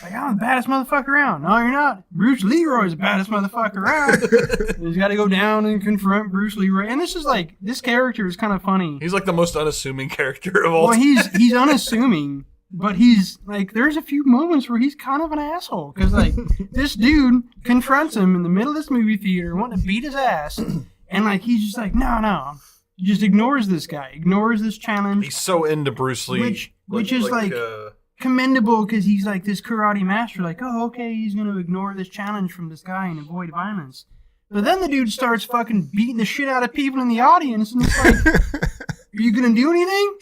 Like, I'm the baddest motherfucker around. No, you're not. Bruce Leroy's the baddest motherfucker around. He's got to go down and confront Bruce Leroy. And this is like, this character is kind of funny. He's like the most unassuming character of all time. Well, he's unassuming, but he's like, there's a few moments where he's kind of an asshole. Because like, this dude confronts him in the middle of this movie theater, wanting to beat his ass. And like, he's just like, no. He just ignores this guy, ignores this challenge. He's so into Bruce Lee. Which is like commendable because he's like this karate master, like, oh, okay, he's going to ignore this challenge from this guy and avoid violence. But then the dude starts fucking beating the shit out of people in the audience, and it's like, are you going to do anything?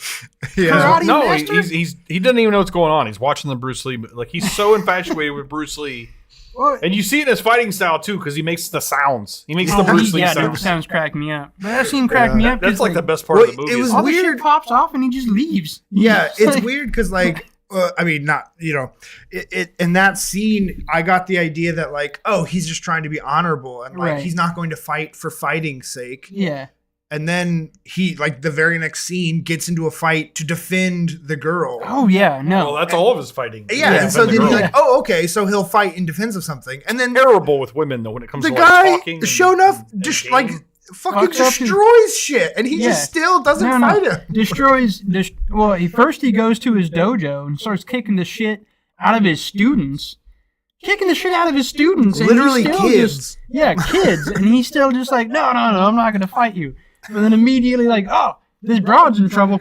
Yeah. Karate no, master? he doesn't even know what's going on. He's watching the Bruce Lee, like he's so infatuated with Bruce Lee. Well, and you see it in his fighting style too, because he makes the sounds. He makes the Bruce Lee sounds. Yeah, the sounds crack me up. But that scene cracked me up. That's like the best part of the movie. It was all weird. The shit pops off and he just leaves. Yeah, it's weird because like. I mean, not, in that scene, I got the idea that like, oh, he's just trying to be honorable and like, he's not going to fight for fighting's sake. Yeah. And then he, like, the very next scene gets into a fight to defend the girl. Oh, yeah, no. Well, that's all of his fighting. Yeah, and so then he's like, oh, okay, so he'll fight in defense of something. And then terrible with women, though, when it comes to the like guy, talking. The Shonuff, just like, fucking destroys shit, and he just still doesn't fight him. Well, first he goes to his dojo and starts kicking the shit out of his students. Literally kids. Kids. And he's still just like, no, I'm not going to fight you. And then immediately like, oh, this broad's in trouble.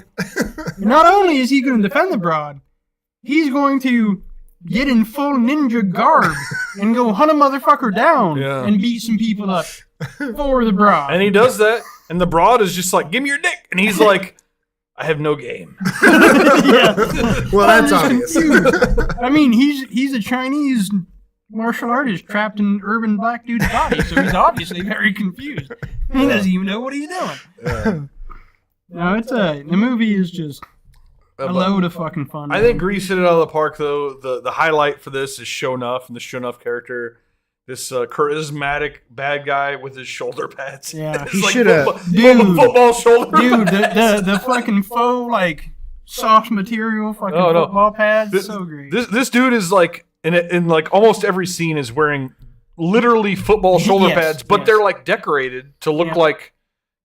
Not only is he going to defend the broad, he's going to get in full ninja garb and go hunt a motherfucker down and beat some people up for the broad. And he does that, and the broad is just like, give me your dick. And he's like, I have no game. Well, that's obvious. I mean, he's a Chinese martial artist trapped in an urban black dude's body, so he's obviously very confused. He doesn't even know what he's doing. No, the movie is just a load of fucking fun. I think Grease hit it out of the park, though. The highlight for this is Shonuff and the Shonuff character. This charismatic bad guall with his shoulder pads. Yeah, he should have. Football shoulder pads. The fucking faux, like, soft material fucking football pads. So great. This dude is like, in like almost every scene is wearing literally football shoulder pads, but they're like decorated to look like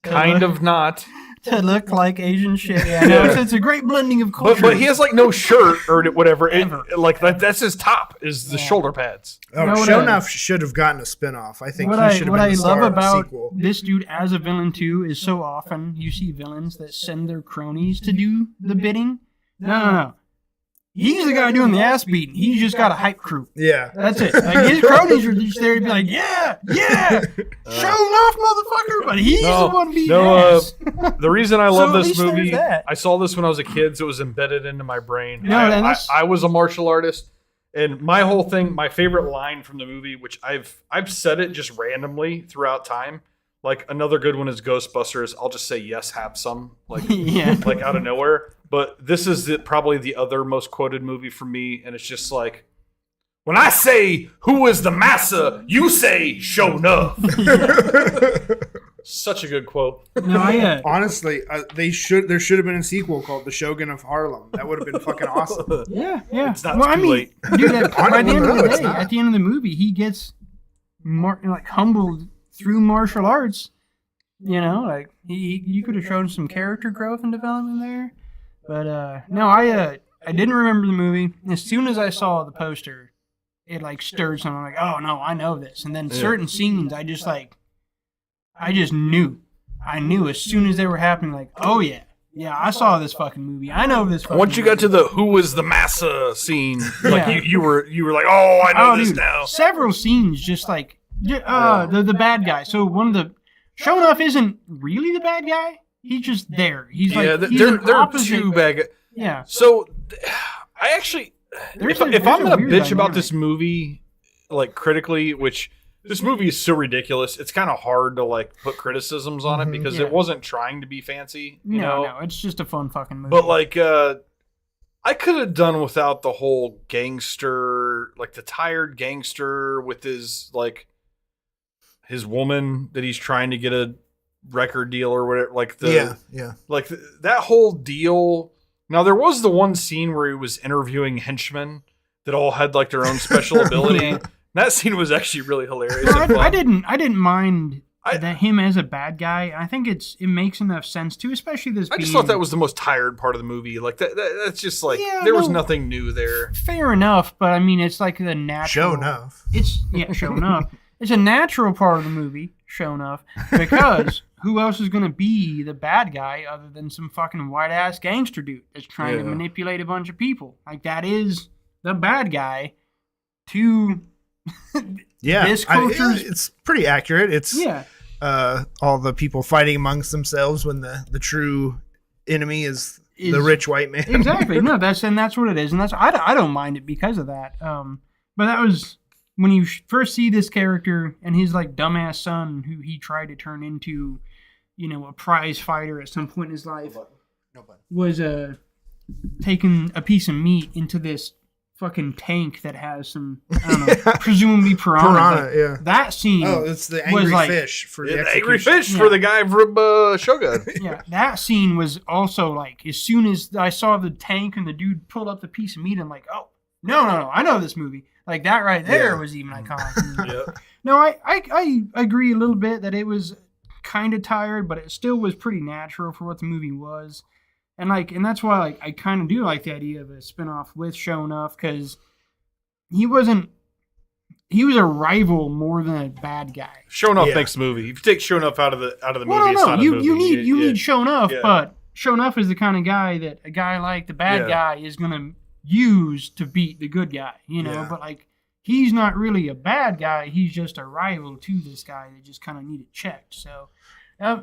kind of not. To look like Asian shit. Yeah, so it's a great blending of cultures. But he has like no shirt or whatever. Like that's his top is the shoulder pads. Shonuff should have gotten a spinoff. I think he should have been the star of a sequel. This dude as a villain too is so often you see villains that send their cronies to do the bidding. No. He's the guy doing the ass beating. He's just got a hype crew. Yeah. That's it. Like, his cronies are just there to be like, yeah, Shonuff, motherfucker. But he's the one beating ass. The reason I love this movie, I saw this when I was a kid, so it was embedded into my brain. I was a martial artist, and my whole thing, my favorite line from the movie, which I've said it just randomly throughout time. Like, another good one is Ghostbusters. I'll just say, yes, have some. Like, like out of nowhere. But this is probably the other most quoted movie for me. And it's just like, when I say, who is the massa, you say, Shonuff. Such a good quote. No, honestly, there should have been a sequel called The Shogun of Harlem. That would have been fucking awesome. Yeah. It's not too late. Dude, by the end of the day, at the end of the movie, he gets humbled through martial arts. Like you could have shown some character growth and development there. But no, I didn't remember the movie. As soon as I saw the poster, it like stirred something. I'm like, oh no, I know this. And then certain scenes, I just knew. I knew as soon as they were happening. Like, oh yeah, Yeah, I saw this fucking movie. I know this fucking Once you got to the who was the massa scene, like you were like, oh, I know this now. Several scenes just like the bad guy. So one of the Shonuff isn't really the bad guy. He's just there. He's like there are two bad guys. Yeah. So I actually, if I'm gonna bitch about this movie, like critically, which this movie is so ridiculous, it's kind of hard to like put criticisms on it because it wasn't trying to be fancy. You know? No, it's just a fun fucking movie. But like, I could have done without the whole gangster, like the tired gangster with his like his woman that he's trying to get a record deal or whatever. Like like that whole deal. Now there was the one scene where he was interviewing henchmen that all had like their own special ability. That scene was actually really hilarious. No, I didn't mind that him as a bad guy. I think it makes enough sense too, especially this. I just thought that was the most tired part of the movie. Like that's just like there was nothing new there. Fair enough, but I mean it's like the natural. Show enough. Show enough. It's a natural part of the movie. Show enough, because who else is gonna be the bad guy other than some fucking white ass gangster dude that's trying to manipulate a bunch of people? Like that is the bad guy to. This it's pretty accurate. It's all the people fighting amongst themselves when the true enemy is the rich white man. Exactly. No, that's what it is, and I don't mind it because of that. But that was when you first see this character and his like dumbass son, who he tried to turn into, a prize fighter at some point in his life, was taking a piece of meat into this fucking tank that has some, I don't know, presumably piranha. Yeah. That scene. Oh, it's the angry fish for the execution. Angry fish for the guy from Shogun. Yeah, that scene was also like, as soon as I saw the tank and the dude pulled up the piece of meat, I'm like, oh, no, I know this movie. Like that right there was even iconic. Yeah. No, I agree a little bit that it was kind of tired, but it still was pretty natural for what the movie was. And that's why I kind of do like the idea of a spinoff with Shonuff, because he was a rival more than a bad guy. Shonuff makes the movie. If you take Shonuff out of the movie, it's not a movie. You need Shonuff, but Shonuff is the kind of guy that a guy like the bad guy is gonna use to beat the good guy, But he's not really a bad guy. He's just a rival to this guy that just kind of needed checked. So,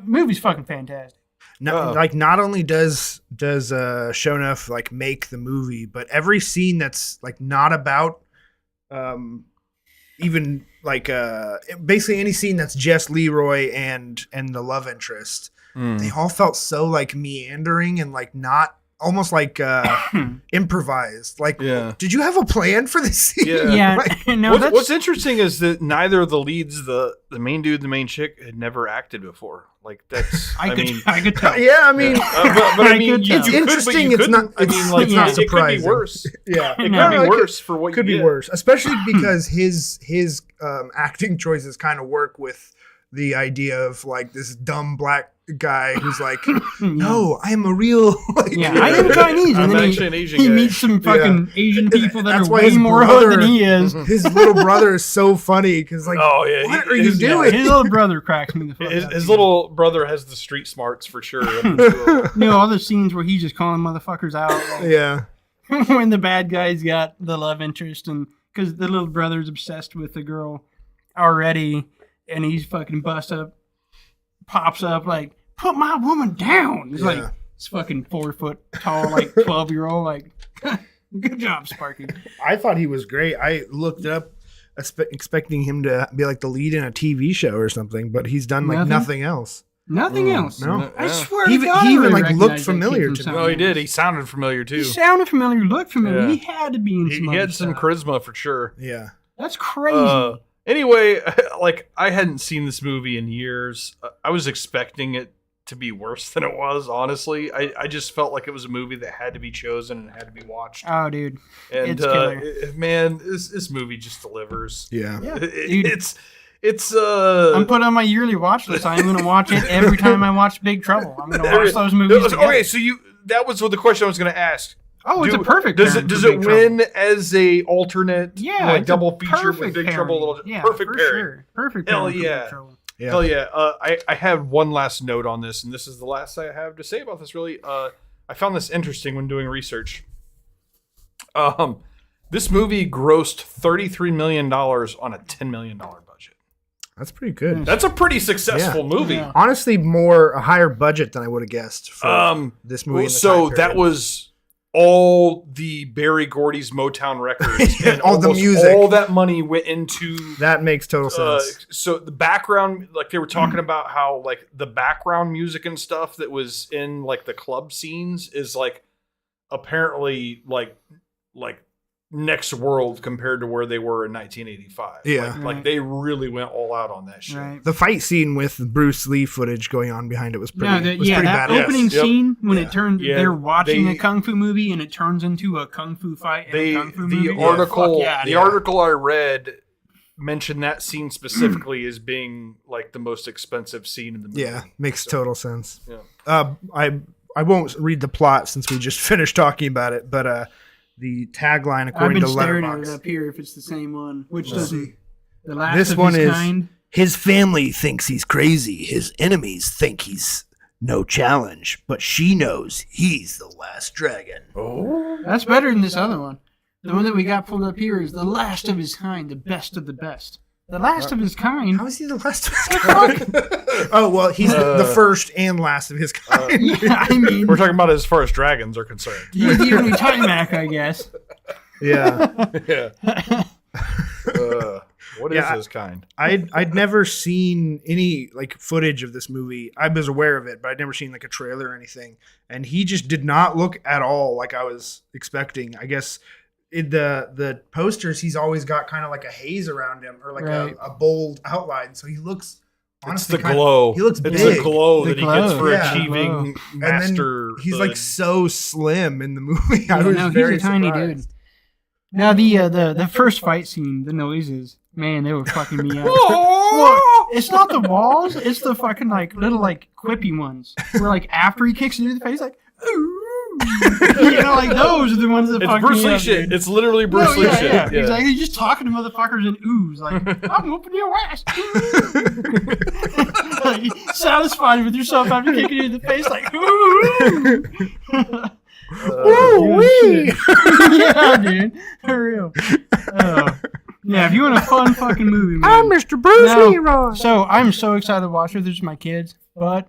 movie's fucking fantastic. No, not only does Shonuff make the movie, but every scene that's not about even basically any scene that's just Leroy and the love interest, they all felt so meandering and not almost improvised. Did you have a plan for this scene? Yeah. No, what's interesting is that neither of the leads, the main dude, the main chick, had never acted before. That's I could tell. Yeah, I mean, but I mean, it's interesting. It's not. It's not surprising. It could be worse. Yeah, it could be worse for what could you be worse, especially because his acting choices kind of work with the idea of this dumb black guy who's no, I am a real I am Chinese, and then actually an Asian he guy. meets some fucking Asian people that That's are why way his more brother- hood than he is. His little brother is so funny because what are you doing? His little brother cracks me the fuck up. His little brother has the street smarts for sure. All the scenes where he's just calling motherfuckers out. Yeah. When the bad guy's got the love interest, and because the little brother's obsessed with the girl already, and he's fucking pops up put my woman down. It's it's fucking 4 foot tall, 12-year-old. Good job, Sparky. I thought he was great. I looked it up expecting him to be the lead in a TV show or something, but he's done nothing else. Nothing else. No. I swear He to God, even I looked recognized familiar that kid to from me. No, he something did. else. He sounded familiar too. He sounded familiar, looked familiar. Yeah. He had to be in some He other had some stuff. charisma for sure. Yeah. That's crazy. Anyway, I hadn't seen this movie in years. I was expecting it to be worse than it was, honestly. I just felt like it was a movie that had to be chosen and had to be watched. Oh, dude. And It's killer. man, this movie just delivers. Yeah. Dude. It's I'm putting on my yearly watch list. I'm going to watch it every time I watch Big Trouble. I'm going to watch those movies together. Okay, so that was the question I was going to ask. Oh, it's a perfect Does pairing it for Big win Trouble. as a alternate Yeah, it's a double feature with perfect Big pairing. Trouble? Yeah, Perfect for pairing. sure. Perfect Hell pairing for yeah. Big Trouble. Yeah. Hell yeah. I have one last note on this, and this is the last I have to say about this, really. I found this interesting when doing research. This movie grossed $33 million on a $10 million budget. That's pretty good. That's a pretty successful movie. Yeah. Honestly, a higher budget than I would have guessed for this movie. So that was all the Berry Gordy's Motown records and all the music. All that money went into that makes total sense. So the background, like they were talking about how like the background music and stuff that was in like the club scenes is like apparently like next world compared to where they were in 1985. Yeah. Like they really went all out on that shit. Right. The fight scene with the Bruce Lee footage going on behind it was pretty. That badass. opening scene when it turned, Yeah, they're watching a kung fu movie and it turns into a kung fu fight. In a kung fu movie. The article I read mentioned that scene specifically as being like the most expensive scene in the movie. Yeah, makes total sense. Yeah. I won't read the plot since we just finished talking about it, but the tagline according to I've been staring at Letterboxd. it up here if it's the same one, which doesn't. The last This of one his is kind. his family thinks he's crazy. His enemies think he's no challenge, but she knows he's the last dragon. Oh. That's better than this other one. The one that we got pulled up here is the last of his kind, the best of the best. The last of his kind. How is he the last of his kind? Oh, well, he's the first and last of his kind. Yeah, I mean, We're talking about as far as dragons are concerned. he's the only Timac, I guess. Yeah. Yeah. What is his kind? I'd never seen any like footage of this movie. I was aware of it, but I'd never seen like a trailer or anything. And he just did not look at all like I was expecting. I guess in the posters, he's always got kind of like a haze around him or like a bold outline. So he looks honestly it's the glow. He looks it's big. the glow The that he gets glow. for Yeah. achieving And master. then he's like so slim in the movie. I Yeah, was no, very he's a tiny surprised. dude. Now the first fight scene, the noises, man, they were fucking me up. Well, it's not the walls, it's the fucking like little like quippy ones. Where like after he kicks it in the face, like ooh, you know, like those are the ones that It's fuck Bruce me Lee up, shit. dude. It's literally Bruce Lee yeah, shit. yeah, Yeah. exactly. He's just talking to motherfuckers in ooze, like I'm whooping your ass. Like, satisfied with yourself after kicking it in the face, like ooh. Woo-wee! Yeah, dude. For real. Yeah, if you want a fun fucking movie, man. I'm Mr. Bruce Now, Leroy. So I'm so excited to watch it. There's my kids, but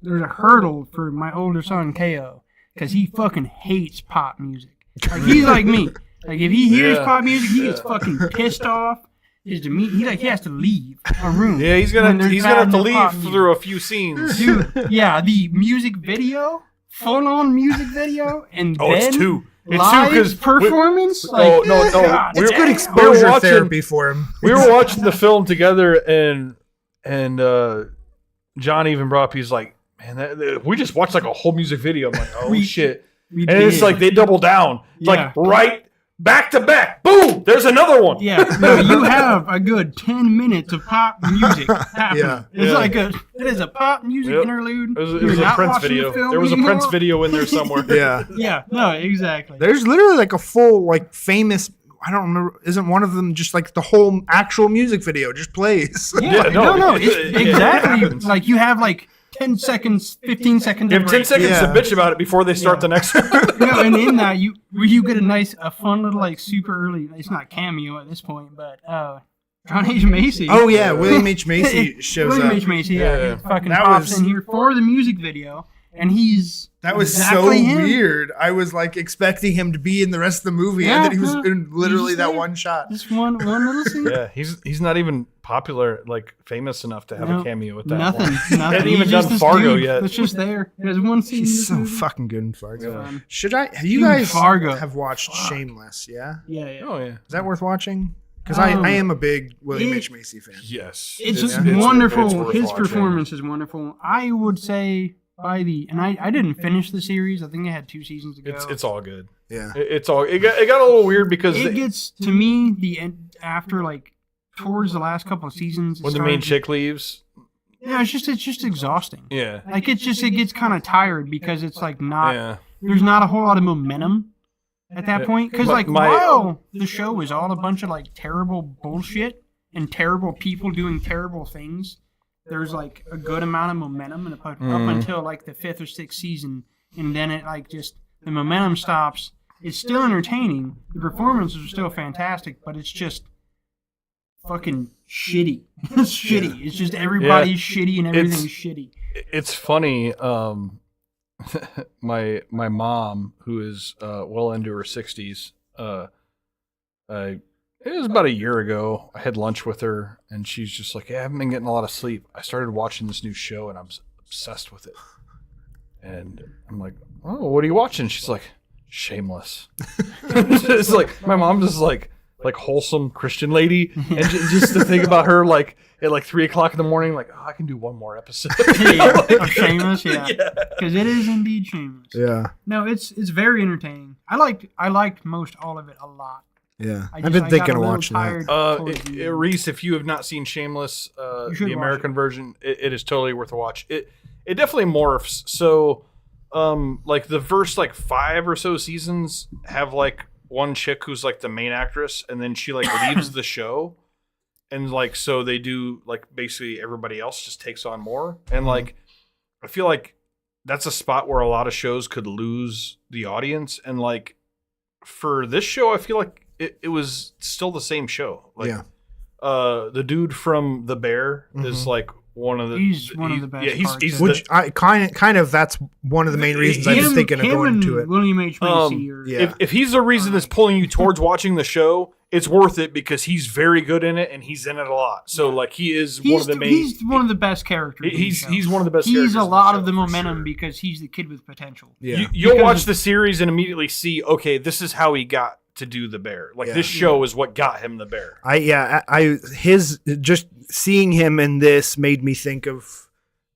there's a hurdle for my older son, KO, because he fucking hates pop music. Like he's like me. Like if he hears pop music, he gets fucking pissed off. His demeanor, he has to leave a room. Yeah, he's when gonna there's have to no leave pop music. through a few scenes. Dude, yeah, the music video, full-on music video, and Oh, then it's two. It's live two because performance. no, no. God, It's good we exposure were watching- therapy for him. we were watching the film together, and John even brought up. He's like, "Man, we just watched like a whole music video." I'm like, "Oh shit!" We And it's did. like they double down. It's Yeah. like right back to back. Boom! There's another one. Yeah, no, you have a good 10 minutes of pop music happening. Yeah. It's Yeah. like it is a pop music Yep. interlude. It was You're a not Prince watching the video. film There was a anymore. Prince video in there somewhere. Yeah. Yeah, no, exactly. There's literally like a full, like famous, I don't remember, isn't one of them just like the whole actual music video just plays? Yeah, no, no, it exactly. happens. Like you have like 10 seconds, 15 seconds. You of have 10 break. seconds Yeah. to bitch about it before they start the next one. No, and in that you get a fun little like super early. It's not cameo at this point, but John H. Macy. Oh yeah, William H. Macy shows William up. H. Macy, Yeah. he fucking That pops was- in here for the music video, and he's That was exactly so him. weird. I was like expecting him to be in the rest of the movie, Yeah, and then he was no, in literally he's that there. one shot. Just one little scene. Yeah, he's not even popular, like famous enough to have No, a cameo at that Nothing. point. Nothing. Hadn't He's even just done this Fargo dude yet. that's just there. There's one scene. in He's this so movie. fucking good in Fargo. Yeah. Should I? Have you Dude, guys Fargo. have watched Shameless? Yeah, Yeah, yeah. Oh yeah. is that worth watching? Because Um, I am a big William it- H. Macy fan. Yes. It's just it's- wonderful. it's worth His watching. performance is wonderful. I would say and I didn't finish the series. I think it had 2 seasons to go. It's all good. Yeah, It's all it got a little weird because It gets to me the end after like towards the last couple of seasons. it when the main started- chick leaves. Yeah, it's just exhausting. Yeah. Like it gets kind of tired because it's like not Yeah. there's not a whole lot of momentum at that Yeah. point. Because But like my- while the show is all a bunch of like terrible bullshit and terrible people doing terrible things, there's like a good amount of momentum and up until like the 5th or 6th season, and then it like just the momentum stops. It's still entertaining. The performances are still fantastic, but it's just fucking shitty. It's shitty. Yeah. It's just everybody's shitty and everything's shitty. It's funny. My mom, who is well into her 60s, it was about a year ago. I had lunch with her, and she's just like, "Yeah, I haven't been getting a lot of sleep. I started watching this new show, and I'm obsessed with it." And I'm like, "Oh, what are you watching?" She's like, "Shameless." It's like my mom's just like wholesome Christian lady, and just to think about her like at like 3:00 in the morning, like, oh, I can do one more episode. Of Shameless, yeah, because it is indeed Shameless. Yeah, no, it's very entertaining. I liked most all of it a lot. Yeah, I've been thinking of watching that. Reese, if you have not seen Shameless, the American version, it is totally worth a watch. It definitely morphs. So, like the first like 5 or so seasons have like one chick who's like the main actress, and then she like leaves the show, and like so they do like basically everybody else just takes on more, and like I feel like that's a spot where a lot of shows could lose the audience, and like for this show, I feel like it was still the same show. Like, the dude from The Bear is like one of the best. Yeah, he's which I kind of that's one of the main reasons I was thinking of going to it. William H. Macy. If he's the reason that's pulling you towards watching the show, it's worth it because he's very good in it and he's in it a lot. So like he's one of the main. He's one of the best characters. He's one of the best. He's a lot of the momentum because he's the kid with potential. Yeah, you'll watch the series and immediately see, okay, this is how he got to do The Bear. Like this show is what got him The Bear. His just seeing him in this made me think of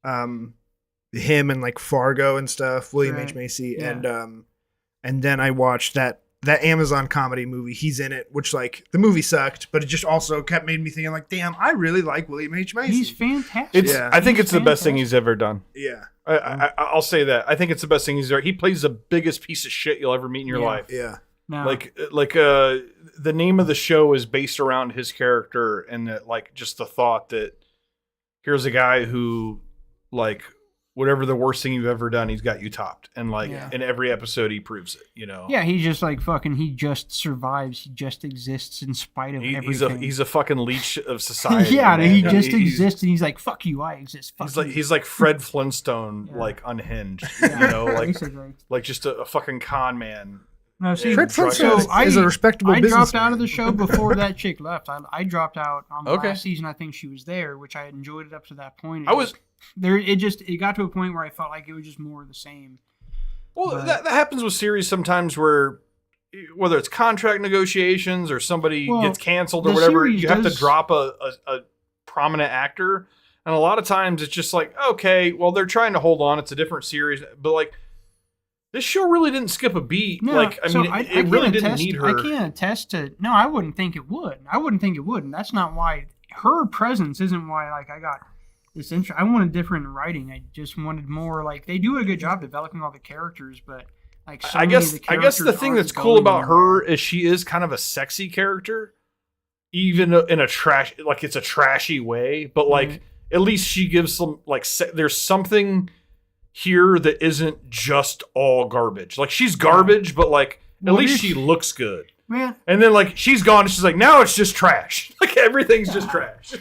him and like Fargo and stuff, William H. Macy, and then I watched that Amazon comedy movie. He's in it, which like the movie sucked, but it just also made me thinking like, damn, I really like William H. Macy. He's fantastic. I think it's the best thing he's ever done. Yeah. I'll say that. I think it's the best thing he's ever. He plays the biggest piece of shit you'll ever meet in your life. Yeah. No. The name of the show is based around his character, and that like just the thought that here's a guy who like whatever the worst thing you've ever done, he's got you topped, and like in every episode he proves it. You know. Yeah, he's just like fucking. He just survives. He just exists in spite of everything. He's a fucking leech of society. He just exists, and he's like, "Fuck you, I exist." He's like Fred Flintstone, like unhinged. You know, like just a fucking con man. No, see, Fred Flintstone is a respectable businessman. I dropped out of the show before that chick left. I dropped out on the last season. I think she was there, which I had enjoyed it up to that point. It got to a point where I felt like it was just more of the same. Well, that happens with series sometimes where whether it's contract negotiations or somebody gets canceled or whatever, you have to drop a prominent actor. And a lot of times it's just like, okay, well, they're trying to hold on. It's a different series. But like, this show really didn't skip a beat. No, it really didn't need her. I can't attest to. No, I wouldn't think it would. And that's not why her presence isn't why. Like I got this interest. I wanted different writing. I just wanted more. Like they do a good job developing all the characters, but like I guess the thing that's cool about her is she is kind of a sexy character, even in a it's a trashy way. But like at least she gives some like there's something here that isn't just all garbage. Like she's garbage, but like at least she looks good. Man. And then like she's gone and she's like, now it's just trash. Like everything's just trash.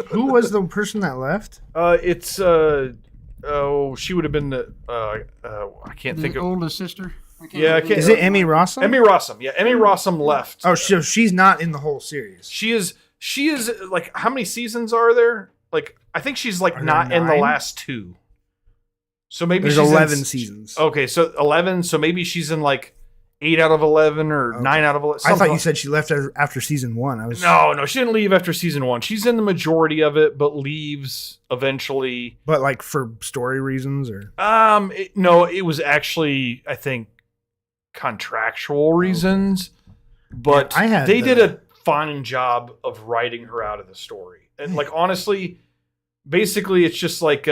Who was the person that left? It's she would have been the I can't think of oldest sister. Is it Emmy Rossum? Emmy Rossum. Yeah, Emmy Rossum left. Oh, so she's not in the whole series. She is like how many seasons are there? Like I think she's like not in the last 2. So maybe there's 11 seasons. Okay, so 11. So maybe she's in like 8 out of 11 or 9 out of 11. I thought you said she left after season 1. No, she didn't leave after season 1. She's in the majority of it, but leaves eventually. But like for story reasons, or it was actually I think contractual reasons. But they did a fine job of writing her out of the story, and like honestly, basically it's just like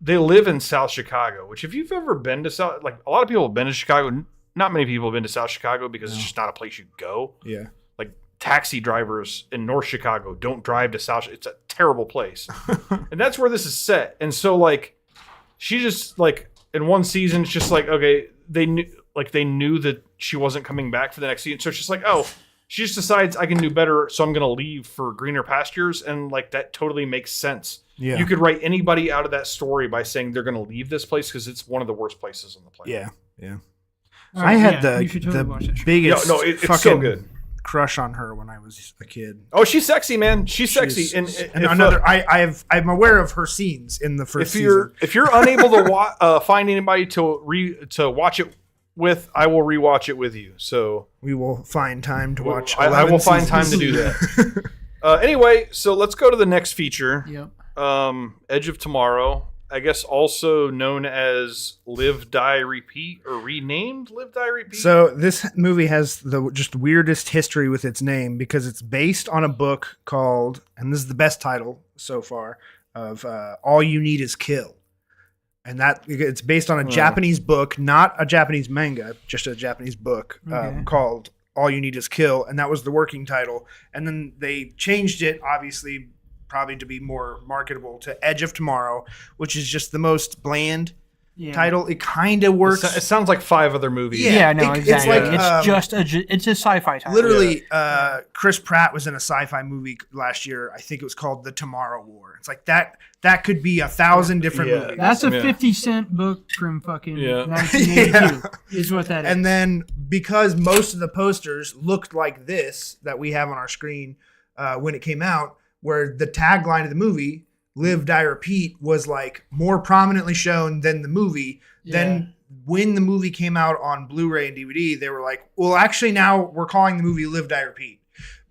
they live in South Chicago, which if you've ever been to South, like a lot of people have been to Chicago. Not many people have been to South Chicago because it's just not a place you go. Yeah. Like taxi drivers in North Chicago don't drive to South. It's a terrible place, and that's where this is set. And so like, she just like in one season, it's just like okay, they knew that she wasn't coming back for the next season, so it's just like she just decides I can do better, so I'm gonna leave for greener pastures, and like that totally makes sense. Yeah. You could write anybody out of that story by saying they're gonna leave this place because it's one of the worst places on the planet. Yeah. Right, I had you should totally watch the that show. biggest it's fucking so good. crush on her when I was a kid. Oh, she's sexy, man. She's sexy. And another, I'm aware of her scenes in the first season. If you're unable to find anybody to watch it with, I will rewatch it with you. So we will find time to watch. I will find time to do that. Anyway, so let's go to the next feature. Yep. Edge of Tomorrow. I guess also known as Live, Die, Repeat, or renamed Live, Die, Repeat. So this movie has the just weirdest history with its name because it's based on a book called, and this is the best title so far, of All You Need Is Kill. And that it's based on a Japanese book, not a Japanese manga, just a Japanese book called All You Need Is Kill. And that was the working title. And then they changed it, obviously, probably to be more marketable, to Edge of Tomorrow, which is just the most bland title. It kind of works. It sounds like 5 other movies. Yeah, no, exactly. It's like it's a sci-fi title. Literally, Chris Pratt was in a sci-fi movie last year. I think it was called The Tomorrow War. It's like that could be 1,000 different movies. That's a 50-cent book from fucking 1982 is what that is. And then because most of the posters looked like this that we have on our screen when it came out, where the tagline of the movie, Live, Die, Repeat, was like more prominently shown than the movie. Then when the movie came out on Blu-ray and DVD, they were like, well, actually now we're calling the movie Live, Die, Repeat.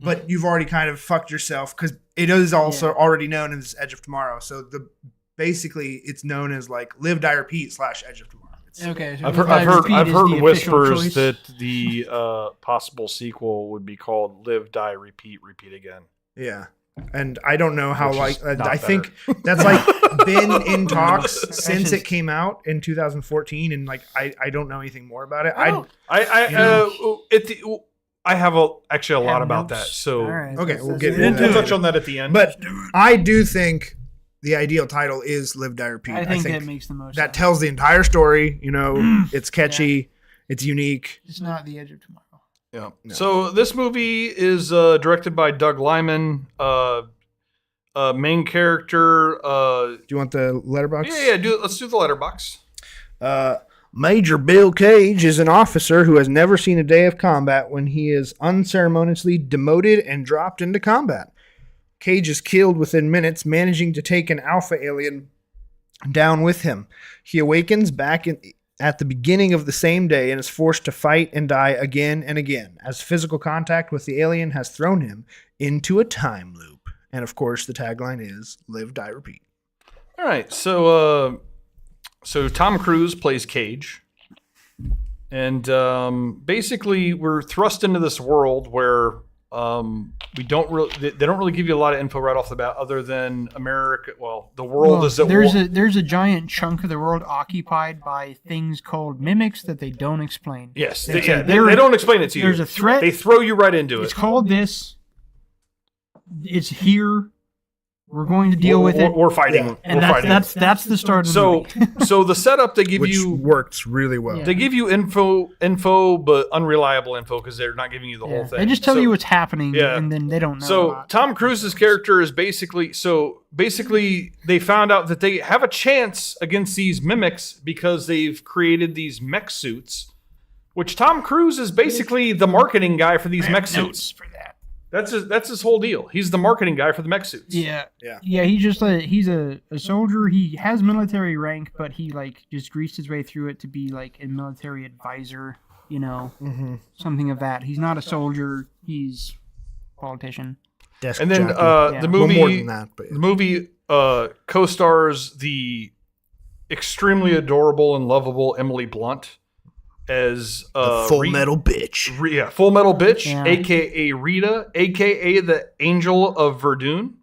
But you've already kind of fucked yourself because it is also already known as Edge of Tomorrow. So basically it's known as like Live, Die, Repeat / Edge of Tomorrow. Okay. So I've heard whispers that the possible sequel would be called Live, Die, Repeat, Repeat Again. Yeah. And I don't know how I think that's like been in talks since it came out in 2014, and like I don't know anything more about it. I have actually a lot about that. So okay, we'll touch on that at the end. But I do think the ideal title is Live, Die, Repeat. I think that makes the most. That tells the entire story. You know, it's catchy, it's unique. It's not The Edge of Tomorrow. Yeah. No. So this movie is directed by Doug Liman. Main character. Do you want the letterbox? Yeah. Let's do the letterbox. Major Bill Cage is an officer who has never seen a day of combat when he is unceremoniously demoted and dropped into combat. Cage is killed within minutes, managing to take an alpha alien down with him. He awakens back at the beginning of the same day and is forced to fight and die again and again, as physical contact with the alien has thrown him into a time loop. And of course, the tagline is Live, Die, Repeat. All right, so Tom Cruise plays Cage, and basically we're thrust into this world where they don't really give you a lot of info right off the bat, other than America. Well, the world is at war. There's a giant chunk of the world occupied by things called mimics that they don't explain. Yes, they don't explain it to you. There's a threat. They throw you right into it. It's called this. It's here. We're going to deal with it. We're fighting. And that's the start of the movie. So the setup they give which you works really well. Yeah. They give you info, but unreliable info because they're not giving you the whole thing. They just tell you what's happening, and then they don't know. So Tom Cruise's character is basically they found out that they have a chance against these mimics because they've created these mech suits, which Tom Cruise is basically the marketing guy for these mech suits. For that. That's his whole deal. He's the marketing guy for the mech suits. Yeah. He's a soldier. He has military rank, but he like just greased his way through it to be like a military advisor. Something of that. He's not a soldier. He's a politician. And then the movie, more than that, but the movie co-stars the extremely adorable and lovable Emily Blunt as Full Metal Bitch. Full Metal Bitch, a.k.a. Rita, a.k.a. the Angel of Verdun.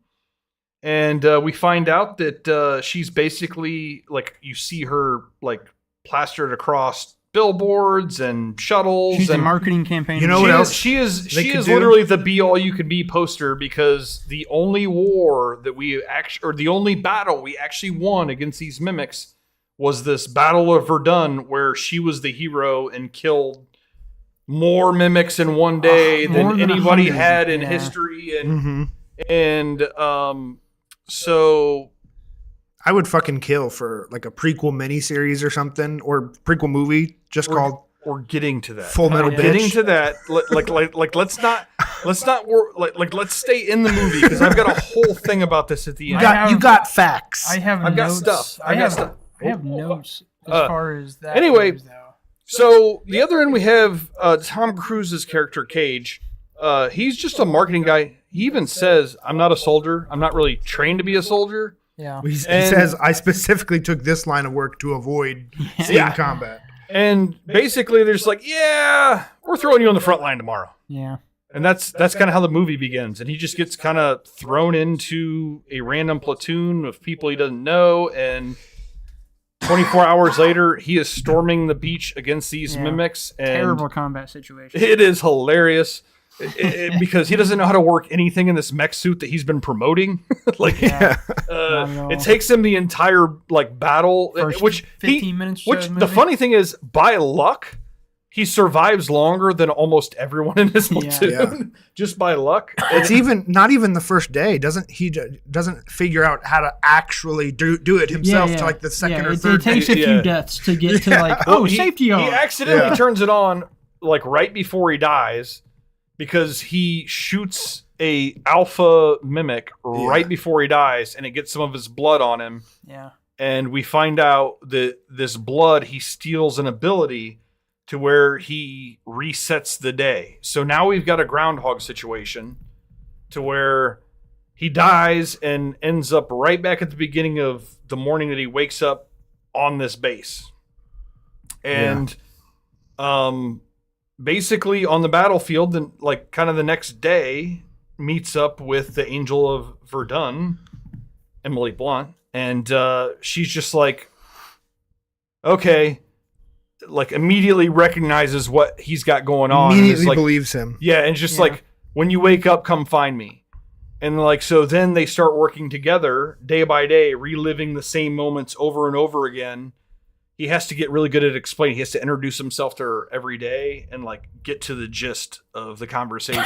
And we find out that she's basically, like, you see her, like, plastered across billboards and shuttles. She's and a marketing campaign. You know what else? She is literally the be all you can be poster, because the only war that we actually, or the only battle we actually won against these mimics was this Battle of Verdun, where she was the hero and killed more mimics in one day than anybody had in history. And so I would fucking kill for like a prequel miniseries or something, or prequel movie just called. We're getting to that. Full Metal Bitch. Getting to that. Let's stay in the movie, because I've got a whole thing about this at the end. You got facts. I've got stuff. I have notes as far as that. Anyway, goes, though. So the other end we have Tom Cruise's character Cage. He's just a marketing guy. He even says, "I'm not a soldier. I'm not really trained to be a soldier." Yeah. He says, "I specifically took this line of work to avoid seeing combat." And basically, they're just like, "Yeah, we're throwing you on the front line tomorrow." Yeah. And that's kind of how the movie begins. And he just gets kind of thrown into a random platoon of people he doesn't know. And 24 hours later, he is storming the beach against these mimics. And terrible combat situation. It is hilarious. Because he doesn't know how to work anything in this mech suit that he's been promoting. It takes him the entire battle, First which 15 minutes. Which the funny thing is, by luck, he survives longer than almost everyone in his platoon, just by luck. It's not even the first day. Doesn't figure out how to actually do it himself to the second or third. It takes a few deaths to get to safety on. He accidentally turns it on right before he dies, because he shoots a alpha mimic right before he dies, and it gets some of his blood on him. Yeah. And we find out that this blood, he steals an ability to where he resets the day. So now we've got a groundhog situation to where he dies and ends up right back at the beginning of the morning that he wakes up on this base. And basically on the battlefield, and kind of the next day, meets up with the Angel of Verdun, Emily Blunt, and she's just okay, immediately recognizes what he's got going on. Immediately believes him. Yeah, and just when you wake up, come find me. And so then they start working together day by day, reliving the same moments over and over again. He has to get really good at explaining. He has to introduce himself to her every day and get to the gist of the conversation.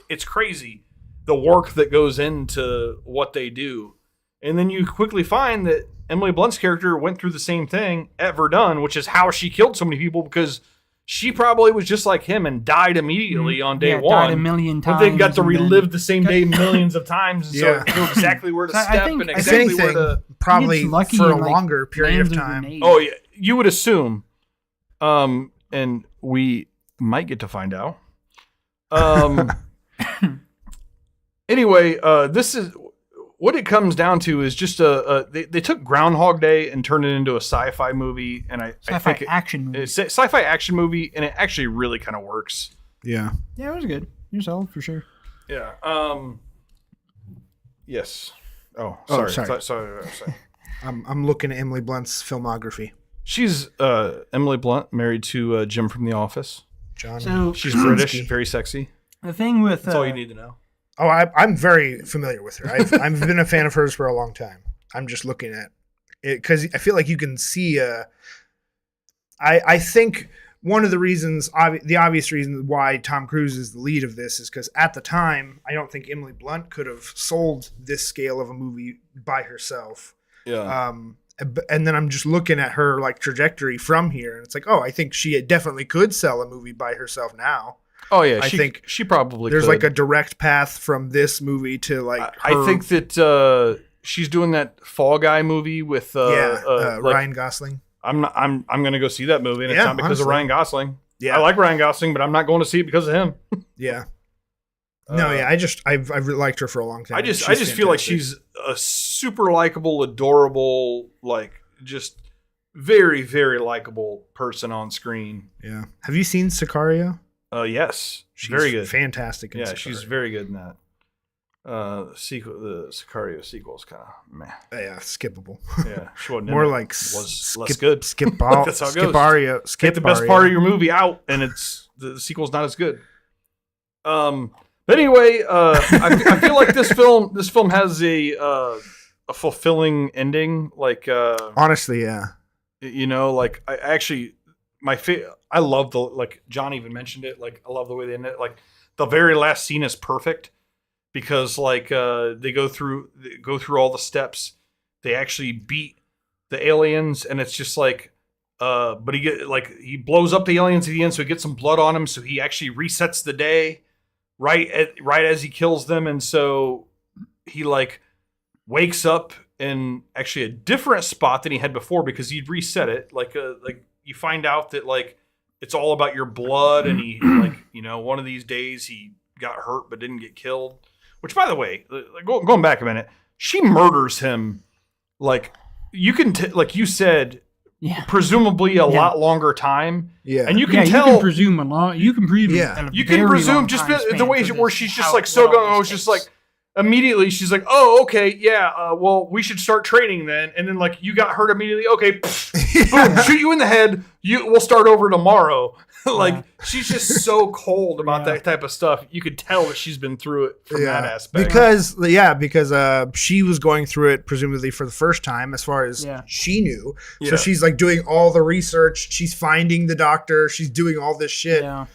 It's crazy, the work that goes into what they do. And then you quickly find that Emily Blunt's character went through the same thing at Verdun, which is how she killed so many people, because she probably was just like him and died immediately on day one. Died a million times. But then got to relive the same day millions of times, and so knew exactly where to step and exactly where to. Probably for a longer period of time. Oh yeah, you would assume, and we might get to find out. Anyway, this is what it comes down to is just they took Groundhog Day and turned it into a sci-fi movie, and I think action movie. It's a sci-fi action movie, and it actually really kind of works. Yeah. Yeah, it was good. You're solid for sure. Yeah. Yes. Oh, sorry. Sorry. I'm looking at Emily Blunt's filmography. She's Emily Blunt, married to Jim from The Office. John. So she's British, very sexy. The thing with that's all you need to know. Oh, I'm very familiar with her. I've been a fan of hers for a long time. I'm just looking at it because I feel like you can see. I think one of the reasons, the obvious reason why Tom Cruise is the lead of this is because at the time, I don't think Emily Blunt could have sold this scale of a movie by herself. Yeah. And then I'm just looking at her trajectory from here, and it's I think she definitely could sell a movie by herself now. Oh yeah, I think she probably there's could. a direct path from this movie to I think that she's doing that Fall Guy movie with Ryan Gosling. I'm gonna go see that movie, and it's not because of Ryan Gosling. Yeah, I like Ryan Gosling, but I'm not going to see it because of him. Yeah. I've really liked her for a long time. I just feel like she's a super likable, adorable, just very, very likable person on screen. Yeah. Have you seen Sicario? Yes. She's very good. Fantastic. Yeah, Sicario. She's very good in that. The Sicario sequel is kind of meh. Yeah, skippable. Yeah, she wasn't More in it. like was less good. Skip all. That's how it goes. Skipario. Take the best part of your movie out, and the sequel's not as good. But anyway, I feel like this film has a fulfilling ending. Like honestly, yeah. You know, like I actually I love the, like John even mentioned it. Like I love the way they end it. Like the very last scene is perfect. Because like they go through all the steps, they actually beat the aliens, and it's just like, but he blows up the aliens at the end, so he gets some blood on him, so he actually resets the day, right as he kills them, and so he like wakes up in actually a different spot than he had before because he'd reset it. Like you find out that like it's all about your blood, and he like one of these days he got hurt but didn't get killed. Which, by the way, going back a minute, she murders him. Like you can, like you said, presumably a lot longer time. Yeah, and you can tell. You can presume a lot. You can presume. Yeah, you can presume just the way where she's just like so going. I was just like immediately. She's like, "Oh, okay, yeah. Well, we should start training then." And then like you got hurt immediately. Okay, boom, shoot you in the head. We'll start over tomorrow. Like she's just so cold about that type of stuff. You could tell that she's been through it from that aspect. Because she was going through it presumably for the first time, as far as she knew. So she's like doing all the research. She's finding the doctor. She's doing all this shit. Yeah.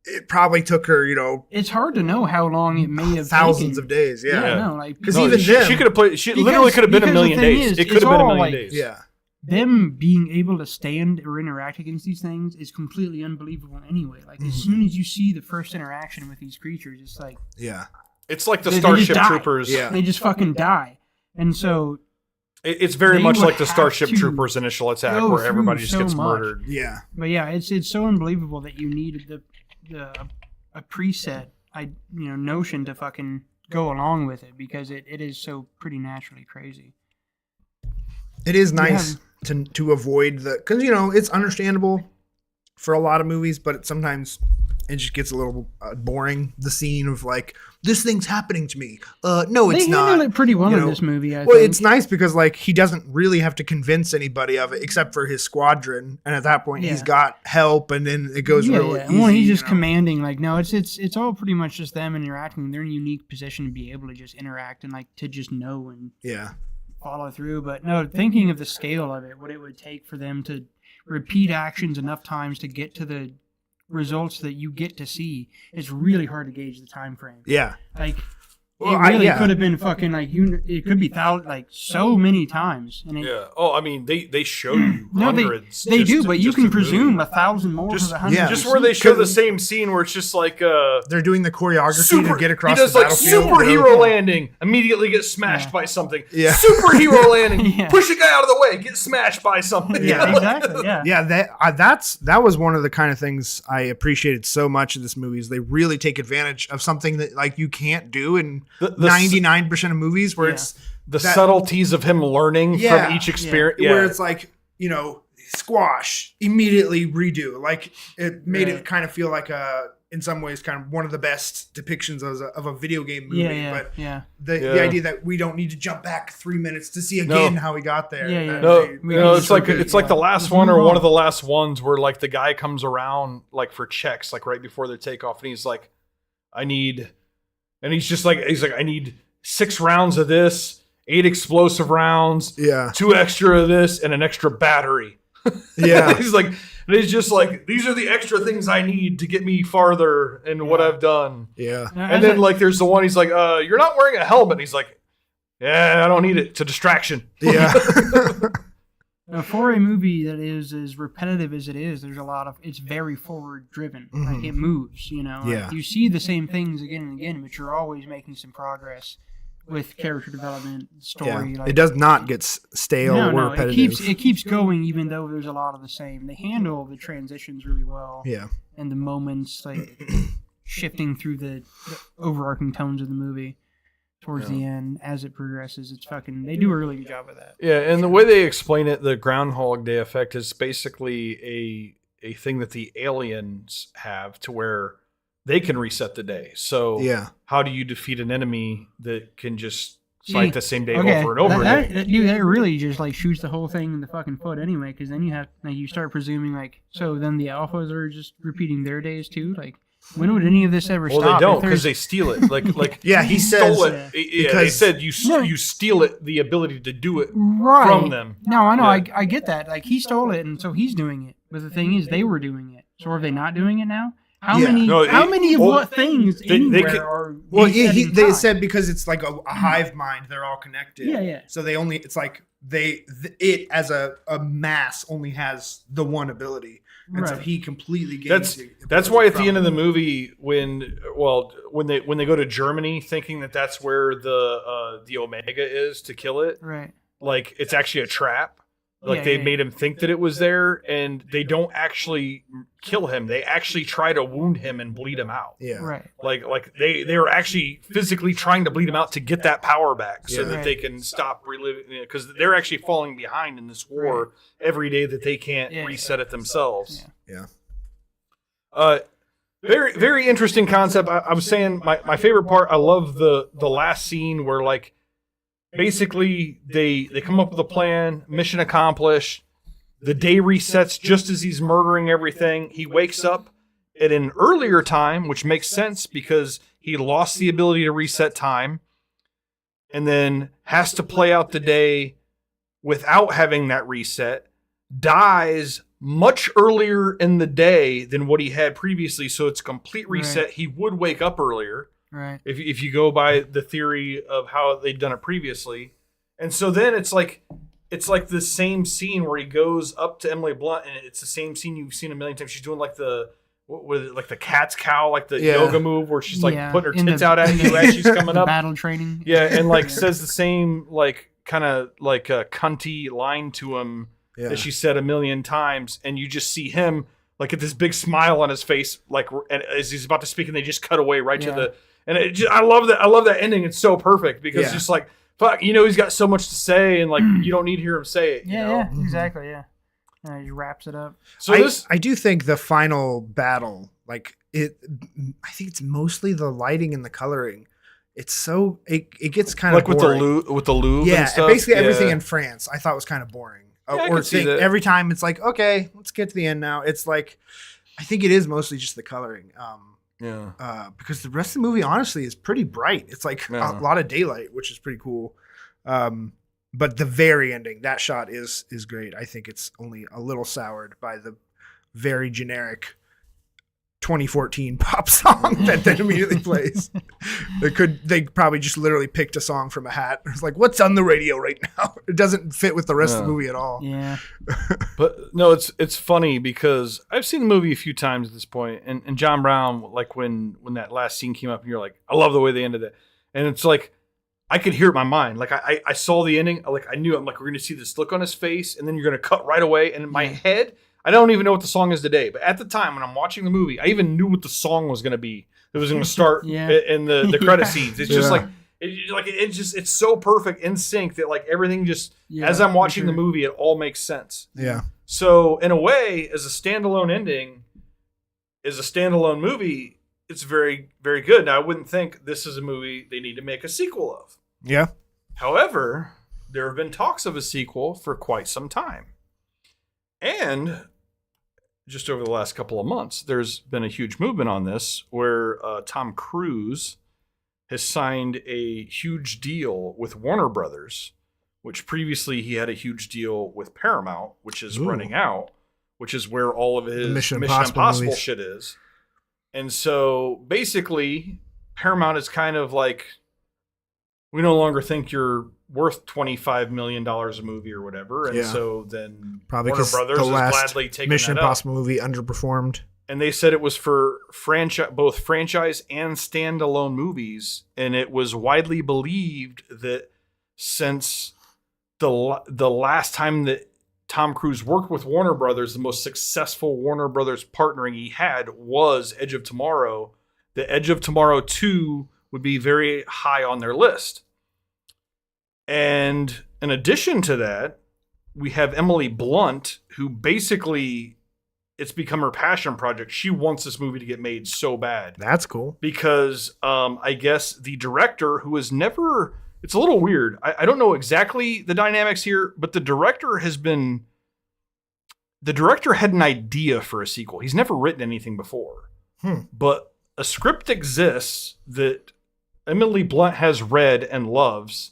It probably took her. It's hard to know how long it may have thousands of days. Yeah. Because even then, she could have played. She literally could have been a million days. It could have been a million days. Yeah. Them being able to stand or interact against these things is completely unbelievable anyway. Like, as soon as you see the first interaction with these creatures, it's like... Yeah. It's like the Starship Troopers. Yeah. They just fucking die. And so... It's very much like the Starship Troopers initial attack where everybody just gets murdered. Yeah. But yeah, it's so unbelievable that you needed a preset notion to fucking go along with it, because it is so pretty naturally crazy. It is nice to avoid because it's understandable for a lot of movies, but sometimes it just gets a little boring. The scene of like, this thing's happening to me. No, it's not. They handle it pretty well in this movie. I think. It's nice because like he doesn't really have to convince anybody of it except for his squadron, and at that point he's got help, and then it goes real easy. Well, he's just commanding. Like, no, it's all pretty much just them interacting. They're in a unique position to be able to just interact and like to just know and follow through. But no, thinking of the scale of it, what it would take for them to repeat actions enough times to get to the results that you get to see, it's really hard to gauge the time frame. Yeah. Like, it really could have been fucking like it could be so many times. And I mean they show you hundreds. They do, but you can presume 1,000 more just, for the 100. Just where they show the same scene where it's just like they're doing the choreography to get across. He does the like battlefield. superhero landing, immediately gets smashed by something. Yeah. Superhero landing, push a guy out of the way, get smashed by something. Yeah, exactly. Yeah. Yeah, that was one of the kind of things I appreciated so much in this movie, is they really take advantage of something that like you can't do in 99% of movies, where it's the subtleties of him learning from each experience. Yeah. Where it's like, squash, immediately redo. Like it made it kind of feel like in some ways kind of one of the best depictions of a video game movie. The idea that we don't need to jump back 3 minutes to see again how he got there. It's like the last one or one of the last ones where like the guy comes around like for checks, like right before the takeoff, and he's like, I need 6 rounds of this, 8 explosive rounds, 2 extra of this, and an extra battery. Yeah. He's just like, these are the extra things I need to get me farther in what I've done. Yeah. And then like there's the one, he's like, you're not wearing a helmet. He's like, yeah, I don't need it. It's a distraction. Yeah. For a movie that is as repetitive as it is, there's a lot of, it's very forward driven. Mm-hmm. Like it moves, Like you see the same things again and again, but you're always making some progress with character development, story. Yeah. Like, it does not get stale or repetitive. It keeps going, even though there's a lot of the same. They handle the transitions really well. Yeah. And the moments, like shifting through the overarching tones of the movie towards the end as it progresses. They do a really good job of that. Yeah, and the way they explain it, the Groundhog Day effect is basically a thing that the aliens have, to where they can reset the day. So yeah. how do you defeat an enemy that can just fight the same day over and over again? That really just like shoots the whole thing in the fucking foot anyway, because then you start presuming like, so then the alphas are just repeating their days too, like. When would any of this ever stop? Well, they don't, because they steal it. Like yeah, he stole it. Yeah, they said you steal it, the ability to do it from them. No, I know, yeah. I get that. Like, he stole it, and so he's doing it. But the thing is, they were doing it. So are they not doing it now? How many of what things are? Well, they said because it's like a hive mind, they're all connected. Yeah. So it's like it as a mass only has the one ability. And so he completely gains. That's why at the end of the movie, when they go to Germany, thinking that's where the Omega is to kill it, right? Like it's actually a trap. Like they made him think that it was there, and they don't actually kill him. They actually try to wound him and bleed him out. Yeah, right. Like they are actually physically trying to bleed him out to get that power back, so that they can stop reliving. Because they're actually falling behind in this war every day that they can't reset it themselves. Yeah. Very very interesting concept. I was saying my favorite part. I love the last scene where like. Basically, they come up with a plan, mission accomplished. The day resets just as he's murdering everything. He wakes up at an earlier time, which makes sense because he lost the ability to reset time and then has to play out the day without having that reset. Dies much earlier in the day than what he had previously, so it's a complete reset. Right. He would wake up earlier. Right. If you go by the theory of how they'd done it previously. And so then it's like the same scene where he goes up to Emily Blunt, and it's the same scene you've seen a million times. She's doing like the cat's cow, like the yoga move where she's like putting her tits out at you as she's coming up. Battle training. Yeah, and like says the same like kind of like a cunty line to him that she said a million times, and you just see him like get this big smile on his face, like and as he's about to speak, and they just cut away right to the. And I love that. I love that ending. It's so perfect because it's just like, fuck, he's got so much to say, and like you don't need to hear him say it. Yeah, exactly. Yeah, he wraps it up. So I do think the final battle, like I think it's mostly the lighting and the coloring. It's so it gets kind of like boring. with the Louvre. Yeah, and stuff. Basically everything in France I thought was kind of boring. Every time it's like, okay, let's get to the end now. It's like, I think it is mostly just the coloring. Because the rest of the movie, honestly, is pretty bright. It's like a lot of daylight, which is pretty cool. But the very ending, that shot is great. I think it's only a little soured by the very generic 2014 pop song that then immediately plays. They probably just literally picked a song from a hat. It's like, what's on the radio right now? It doesn't fit with the rest of the movie at all. Yeah. But no, it's funny because I've seen the movie a few times at this point, and John Brown, like when that last scene came up, and you're like, I love the way they ended it, and it's like I could hear it in my mind. Like I saw the ending, like I knew, I'm like, we're gonna see this look on his face, and then you're gonna cut right away, and in my head. I don't even know what the song is today, but at the time when I'm watching the movie, I even knew what the song was going to be. It was going to start in the credit scenes. It's just like it's so perfect in sync that like everything just as I'm watching the movie, it all makes sense. Yeah. So in a way, as a standalone ending, as a standalone movie, it's very, very good. Now I wouldn't think this is a movie they need to make a sequel of. Yeah. However, there have been talks of a sequel for quite some time. And just over the last couple of months, there's been a huge movement on this where Tom Cruise has signed a huge deal with Warner Brothers, which previously he had a huge deal with Paramount, which is running out, which is where all of his Mission Impossible shit is. And so basically, Paramount is kind of like, we no longer think you're worth $25 million a movie or whatever. And so then probably Warner Brothers the is last gladly taking Mission that up. Impossible movie underperformed. And they said it was for both franchise and standalone movies. And it was widely believed that since the last time that Tom Cruise worked with Warner Brothers, the most successful Warner Brothers partnering he had was Edge of Tomorrow. The Edge of Tomorrow 2 would be very high on their list. And in addition to that, we have Emily Blunt, who basically it's become her passion project. She wants this movie to get made so bad. That's cool. Because I guess the director, who has never, it's a little weird. I don't know exactly the dynamics here, but the director had an idea for a sequel. He's never written anything before. But a script exists that Emily Blunt has read and loves.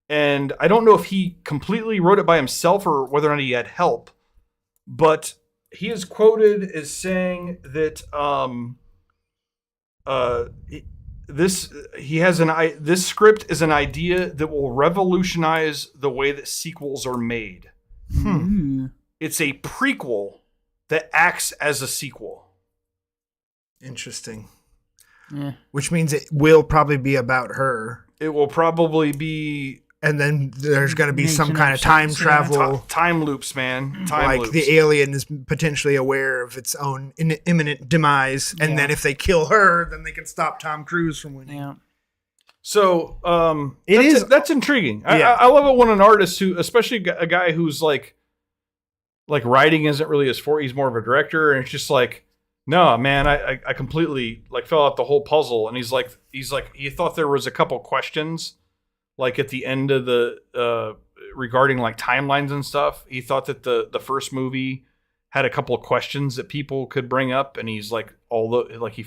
And I don't know if he completely wrote it by himself or whether or not he had help. But he is quoted as saying that this script is an idea that will revolutionize the way that sequels are made. It's a prequel that acts as a sequel. Interesting. Yeah. Which means it will probably be about her. It will probably be... And then there's going to be some kind of time travel. Time loops, man. Time loops. The alien is potentially aware of its own imminent demise. And then if they kill her, then they can stop Tom Cruise from winning. Yeah. So that's intriguing. I love it when an artist who, especially a guy who's like writing isn't really his forte. He's more of a director. And it's just like, no, man, I completely like fell out the whole puzzle. And he's like, he thought there was a couple questions like at the end of the regarding like timelines and stuff. He thought that the first movie had a couple of questions that people could bring up, and he's like, he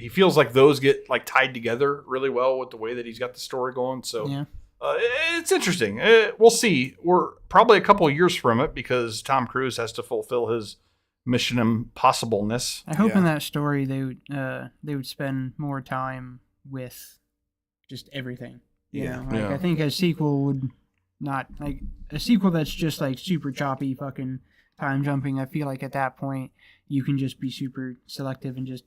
feels like those get like tied together really well with the way that he's got the story going. So it's interesting. We'll see. We're probably a couple of years from it because Tom Cruise has to fulfill his Mission Impossibleness. I hope in that story they would spend more time with just everything. You know? I think a sequel would not like a sequel that's just like super choppy fucking time jumping. I feel like at that point you can just be super selective and just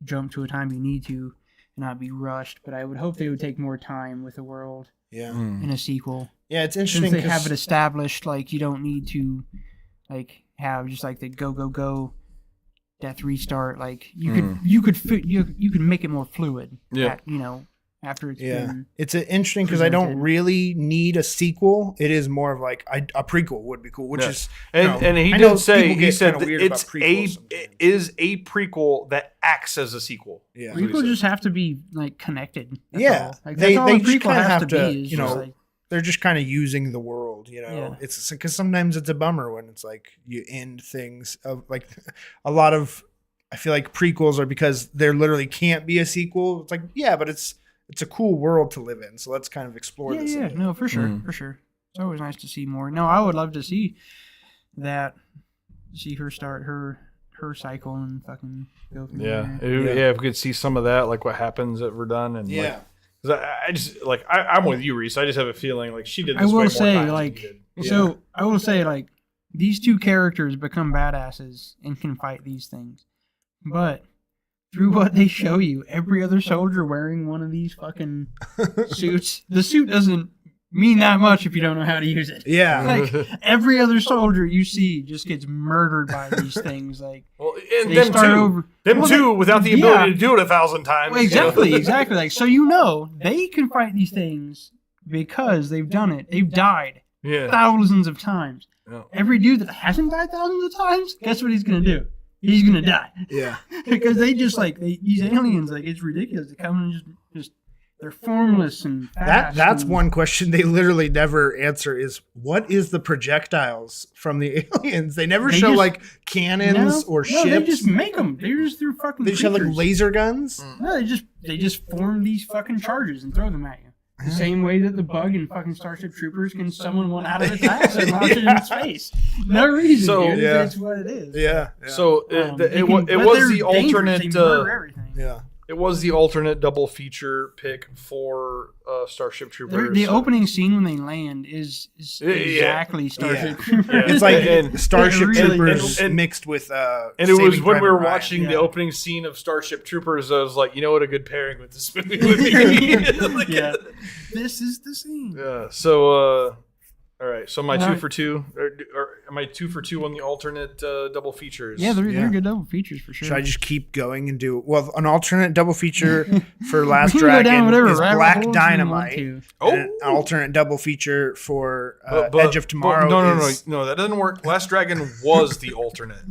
jump to a time you need to and not be rushed. But I would hope they would take more time with the world. In a sequel. Yeah, it's interesting. Since they have it established, like you don't need to like have just like the go death restart. Like you could make it more fluid. After it's been it's interesting because I don't really need a sequel. It is more of like a prequel would be cool, which is and he did say he said it is a prequel that acts as a sequel. Yeah, prequels just have to be like connected. Like, they just kind of have to they're just kind of using the world. It's because sometimes it's a bummer when it's like you end things of like a lot of. I feel like prequels are because there literally can't be a sequel. It's like but it's a cool world to live in, so let's kind of explore this. Yeah, no, for sure, for sure. It's always nice to see more. No, I would love to see that, see her start her cycle and fucking go through. If we could see some of that, like what happens at Verdun, and because I just like I'm with you, Reese. I just have a feeling like she did this. I will say like these two characters become badasses and can fight these things, but. Through what they show you, every other soldier wearing one of these fucking suits. The suit doesn't mean that much if you don't know how to use it. Yeah. Like, every other soldier you see just gets murdered by these things. Like, and them too, without the ability to do it 1,000 times. Well, exactly. Like, so they can fight these things because they've done it. They've died thousands of times. Yeah. Every dude that hasn't died thousands of times, guess what he's going to do? He's gonna die. Yeah, because they just like these aliens. Like it's ridiculous. They come and just they're formless and fast. That's one question they literally never answer is what is the projectiles from the aliens? They never show like cannons or ships. They just make them. They're just through fucking. They just have like laser guns. No, they just form these fucking charges and throw them at you. The same way that the bug in fucking Starship Troopers can summon one out of its ass and launch it in space. No reason, dude. That's what it is. Yeah. So it was the alternate. It was the alternate double feature pick for Starship Troopers. The opening scene when they land is exactly Starship Troopers. It's like Starship Troopers mixed with. And it was when we were watching the opening scene of Starship Troopers, I was like, you know what a good pairing with this movie would be. This is the scene. Yeah. So All right, so my 2 for 2, or am I 2 for 2 on the alternate double features? Yeah, they're good double features for sure. Should I just keep going and do an alternate double feature for Last We can go down Dragon whatever is rabbit Black holes you Dynamite. want to. And an alternate double feature for Edge of Tomorrow. No, that doesn't work. Last Dragon was the alternate.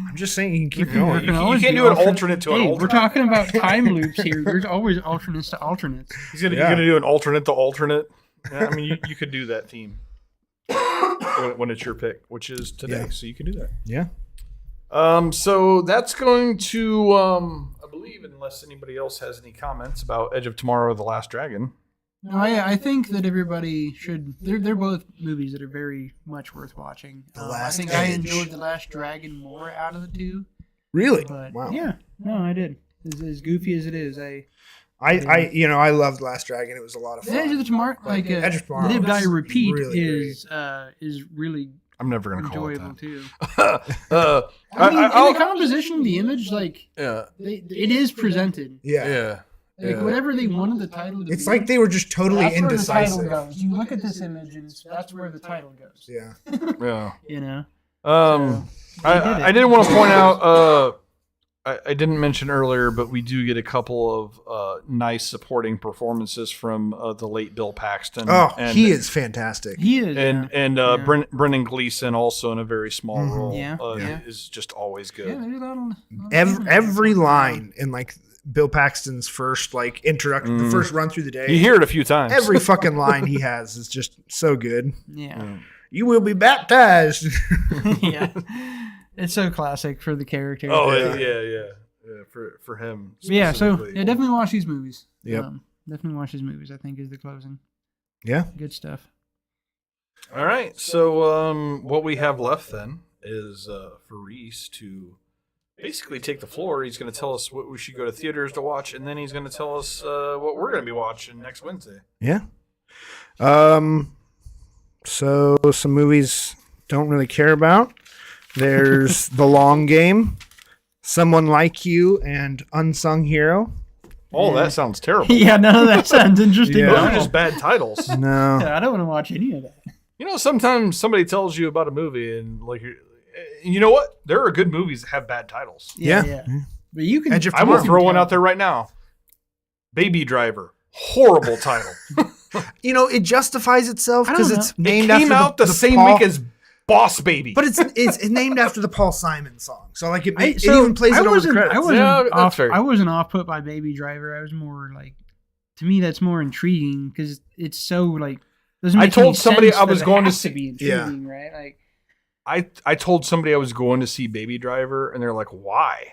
I'm just saying you can keep going. You can't do an alternate to an alternate. We're talking about time loops here. There's always alternates to alternates. You're gonna do an alternate to alternate. Yeah, I mean, you could do that theme when it's your pick, which is today. So you can do that. Yeah. So that's going to, I believe, unless anybody else has any comments about Edge of Tomorrow, The Last Dragon. No, I think that everybody should. They're both movies that are very much worth watching. I think I enjoyed The Last Dragon more out of the two. Really? But wow. Yeah. No, I did. As goofy as it is, I loved Last Dragon. It was a lot of fun. Edge of Tomorrow, Edge of Tomorrow, Live, Die, Repeat really is really. I'm never gonna enjoyable call it that. Too. I mean, in the composition, the image, yeah, it is presented. Yeah. Whatever they wanted the title to be. It's like they were just totally that's indecisive. Where the title goes. You look at this image, and that's where the title goes. Yeah. Yeah. You know. I didn't want to point out. I didn't mention earlier, but we do get a couple of nice supporting performances from the late Bill Paxton. Oh, he is fantastic. He is, Brendan Gleeson also in a very small role. Is just always good. Yeah, every line in like Bill Paxton's first introduction, the first run through the day. You hear it a few times. Every fucking line he has is just so good. Yeah. You will be baptized. Yeah. It's so classic for the character. Oh yeah. For him. Yeah, so definitely watch these movies. Yep. Definitely watch these movies. I think is the closing. Yeah. Good stuff. All right. So what we have left then is for Reese to basically take the floor. He's going to tell us what we should go to theaters to watch, and then he's going to tell us what we're going to be watching next Wednesday. Yeah. So some movies don't really care about. There's The Long Game, Someone Like You, and Unsung Hero. Oh, that sounds terrible. Yeah, none of that sounds interesting. Those are just bad titles. No. Yeah, I don't want to watch any of that. You know, sometimes somebody tells you about a movie and you know what? There are good movies that have bad titles. Yeah. But you can. I will throw one out there right now. Baby Driver. Horrible title. It justifies itself because it's named after came out the same week as Boss Baby. But it's named after the Paul Simon song. So it even plays it over the credits. I wasn't off put by Baby Driver. I was more to me that's more intriguing because it's so doesn't make I told any somebody sense I was that it going has to be intriguing, right? I told somebody I was going to see Baby Driver, and they're like, "Why?"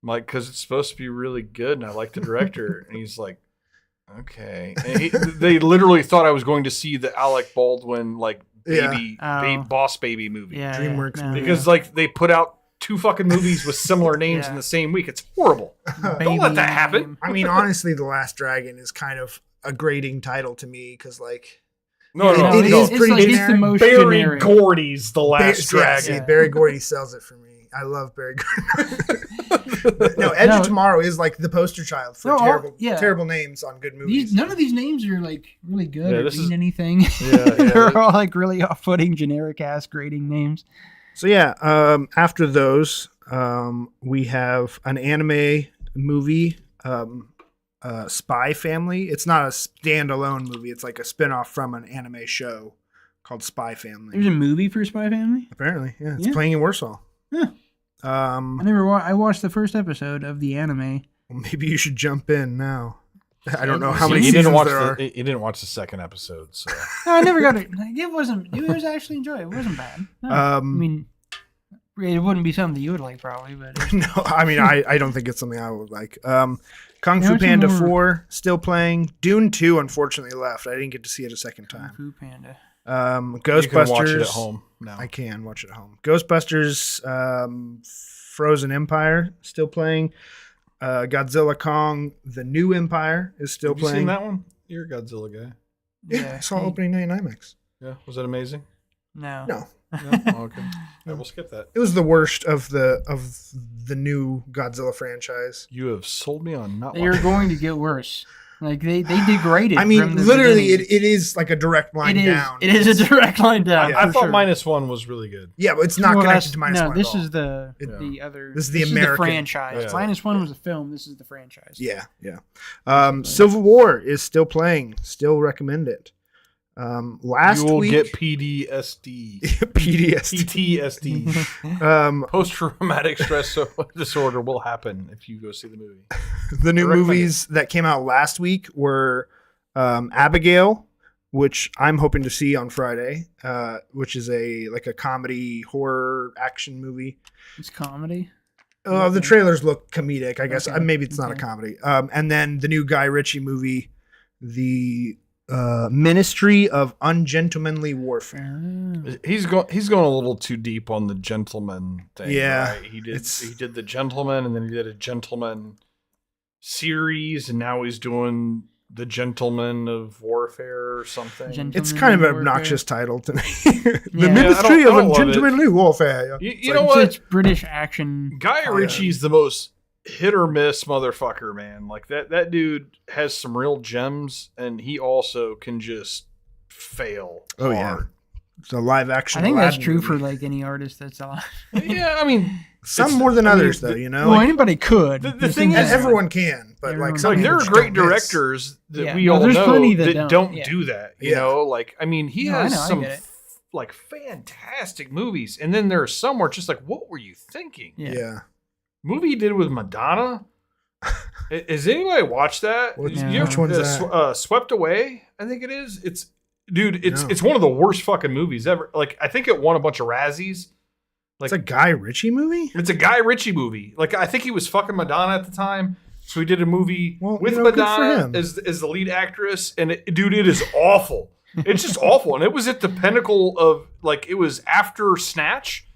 I'm like, "Because it's supposed to be really good, and I like the director." And he's like, "Okay." And they literally thought I was going to see the Alec Baldwin Boss Baby movie. Yeah, DreamWorks movie. Because they put out 2 fucking movies with similar names in the same week. It's horrible. Don't let that happen. I mean, honestly, The Last Dragon is kind of a grating title to me because No, it is pretty generic. It's the most Barry generic. Gordy's The Last Dragon. Yeah, Barry Gordy sells it for me. I love Barry Gordy. No, Edge of Tomorrow is the poster child for terrible names on good movies. None of these names are really good or mean anything. Yeah, They're all really off-putting, generic-ass grading names. So after those, we have an anime movie, Spy Family. It's not a standalone movie. It's like a spin-off from an anime show called Spy Family. There's a movie for Spy Family? Apparently, yeah. It's playing in Warsaw. Huh. I watched the first episode of the anime. Well, maybe you should jump in now. I don't know how So many you seasons didn't watch there are. You didn't watch the second episode, so No, I never got it. It was actually enjoyable. It wasn't bad. No, I mean, it wouldn't be something that you would like probably, but No, I mean, I don't think it's something I would like. Kung Fu Panda 4 still playing. Dune 2 unfortunately left. I didn't get to see it a second time. Kung Fu Panda. Ghostbusters. you can watch it at home now. I can watch it at home. Ghostbusters, Frozen Empire still playing. Godzilla Kong, The New Empire is still Have playing. you seen that one? You're a Godzilla guy. Yeah, I saw opening night in IMAX. Yeah, was that amazing? No. No, No? Oh, okay. Yeah, we'll skip that. it was the worst of the new Godzilla franchise. You have sold me on not They are watching. going to get worse. Like they degraded. I mean, from the literally, beginning. it is like a direct line down. It is a direct line down. I thought sure. -1 was really good. Yeah, but it's not connected to -1. No, this at all. is the other. This is the American franchise. Yeah. -1 was a film. This is the franchise. Yeah. Civil War is still playing. Still recommend it. Last you will week, get PTSD. PTSD. Post-traumatic stress disorder will happen if you go see the movie. The new movies that came out last week were Abigail, which I'm hoping to see on Friday, which is a comedy horror action movie. It's comedy. The trailers look comedic, I guess. Okay. Maybe it's not a comedy. And then the new Guy Ritchie movie, The Ministry of Ungentlemanly Warfare. He's going a little too deep on the gentleman thing. Yeah, right? He did the gentleman, and then he did a gentleman series, and now he's doing the Gentleman of Warfare or something. It's kind of an obnoxious title to me. The Yeah. Ministry I of don't love Ungentlemanly Warfare. You know what? It's British action. Guy Ritchie's the most hit or miss motherfucker, man. Like that dude has some real gems, and he also can just fail. Oh yeah, it's a live action. I think that's Aladdin true movie. for like any artist that's alive. Yeah, I mean, Some more than others, though. You know, Well, anybody could. the thing is, everyone can, but Everyone like can. some like there people are just great don't miss. directors that Yeah. we No, all there's know plenty that that don't yeah. do that. You Yeah. know, like I mean, he No, I has know, I some get it. like fantastic movies, and then there are some where it's just like, what were you thinking? Yeah. Movie he did with Madonna. Has anybody watched that? Which one's that? Swept Away, I think it is. It's No. it's one of the worst fucking movies ever. Like I think it won a bunch of Razzies. Like It's a Guy Ritchie movie. it's a Guy Ritchie movie. Like I think he was fucking Madonna at the time, so he did a movie Well, with you know, good for Madonna him. as the lead actress, and it is awful. It's just awful, and it was at the pinnacle of like it was after Snatch,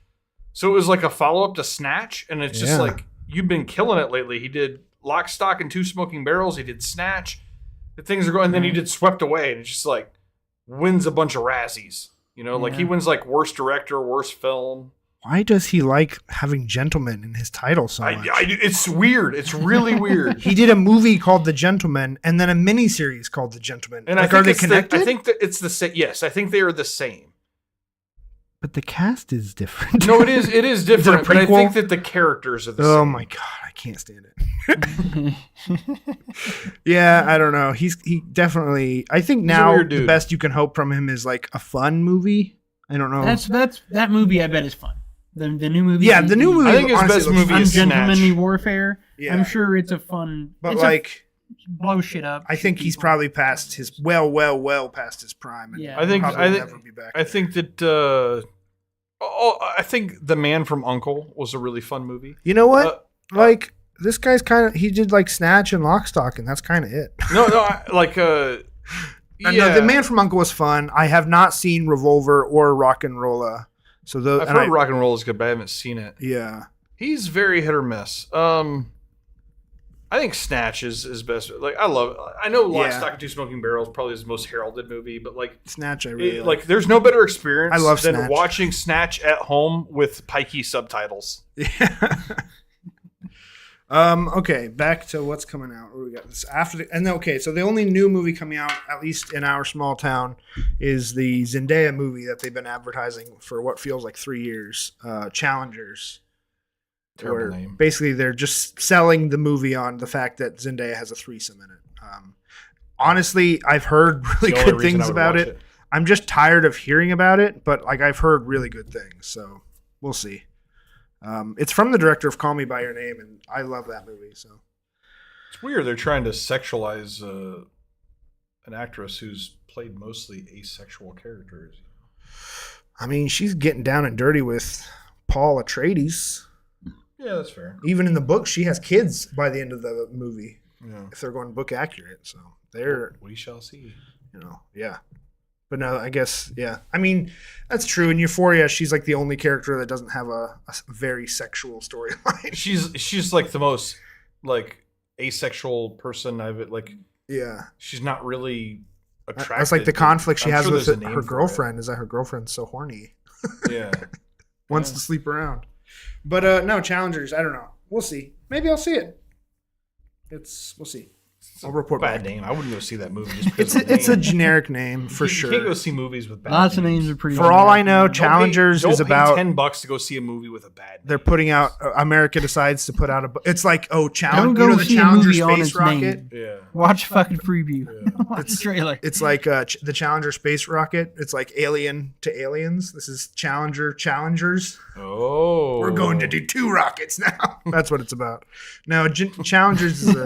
so it was like a follow up to Snatch, and it's just Yeah. like you've been killing it lately. He did Lock, Stock, and Two Smoking Barrels. He did Snatch. The things are going, and then he did Swept Away, and it's just like wins a bunch of Razzies. You know, like he Yeah. wins like worst director, worst film. Why does he like having gentleman in his title so much? It's weird. It's really weird. He did a movie called The Gentleman and then a miniseries called The Gentleman. And like, I think are they it's connected? I think that it's the same. Yes, I think they are the same. But the cast is different. No, it is. It is different. But I prequel? think that the characters are the Oh same. my god, I can't stand it. Yeah, I don't know. He definitely. I think a now weird the dude. best you can hope from him is like a fun movie. I don't know. that movie. I bet is fun. The new movie. Yeah, the new movie. I think his honestly best looks movie fun. is Ungentlemanly Snatch. Warfare. Yeah. I'm sure it's a fun. But it's like, blow shit up. I think he's people. probably past his well past his prime. And Yeah. I think. probably I will think. never be back. I think that. I think The Man from U.N.C.L.E. was a really fun movie. You know what? Like this guy's kind of. He did like Snatch and Lock, Stock, and that's kind of it. No, like. No, Yeah. The Man from U.N.C.L.E. was fun. I have not seen Revolver or Rock and Rolla. So those. I've heard Rock and Roll is good, but I haven't seen it. Yeah. He's very hit or miss. I think Snatch is best. Like I know Lock, Yeah. Stock, and Two Smoking Barrels probably his most heralded movie, but like Snatch, I really like there's no better experience I love than Snatch. watching Snatch at home with pikey subtitles. Yeah. Okay, back to what's coming out. What do we got this so the only new movie coming out, at least in our small town, is the Zendaya movie that they've been advertising for what feels like 3 years. Challengers. Terrible Where name. basically they're just selling the movie on the fact that Zendaya has a threesome in it. Honestly, I've heard really It's the only good reason I things would about watch it. I'm just tired of hearing about it, but like I've heard really good things, so we'll see. It's from the director of Call Me by Your Name, and I love that movie. So It's weird. They're trying to sexualize an actress who's played mostly asexual characters. I mean, she's getting down and dirty with Paul Atreides. Yeah, that's fair. Even in the book, she has kids by the end of the movie, Yeah, if they're going book accurate. So they're, we shall see. yeah. But no, I guess, yeah. I mean, that's true. In Euphoria, she's like the only character that doesn't have a very sexual storyline. She's like the most like asexual person I've like. Yeah. She's not really attractive. That's like the conflict she I'm has sure with there's a name her for girlfriend is that her girlfriend's so horny. Yeah. Wants Yeah. to sleep around. But no, Challengers, I don't know. We'll see. Maybe I'll see it. We'll see. I'll report bad back. name. I wouldn't go see that movie just because It's a generic name for You sure. can't go see movies with bad Lots of names. names are pretty. For all I know, generic. Challengers is Don't pay about $10 to go see a movie with a bad name. they're putting out. America decides to put out it's like challenge. Don't go the see a Challenger movie on space its rocket. name. Yeah. Watch fucking preview. Watch the trailer. It's like the Challenger space rocket. It's like Alien to Aliens. This is Challengers. Oh. We're going to do 2 rockets now. That's what it's about. No, Challengers is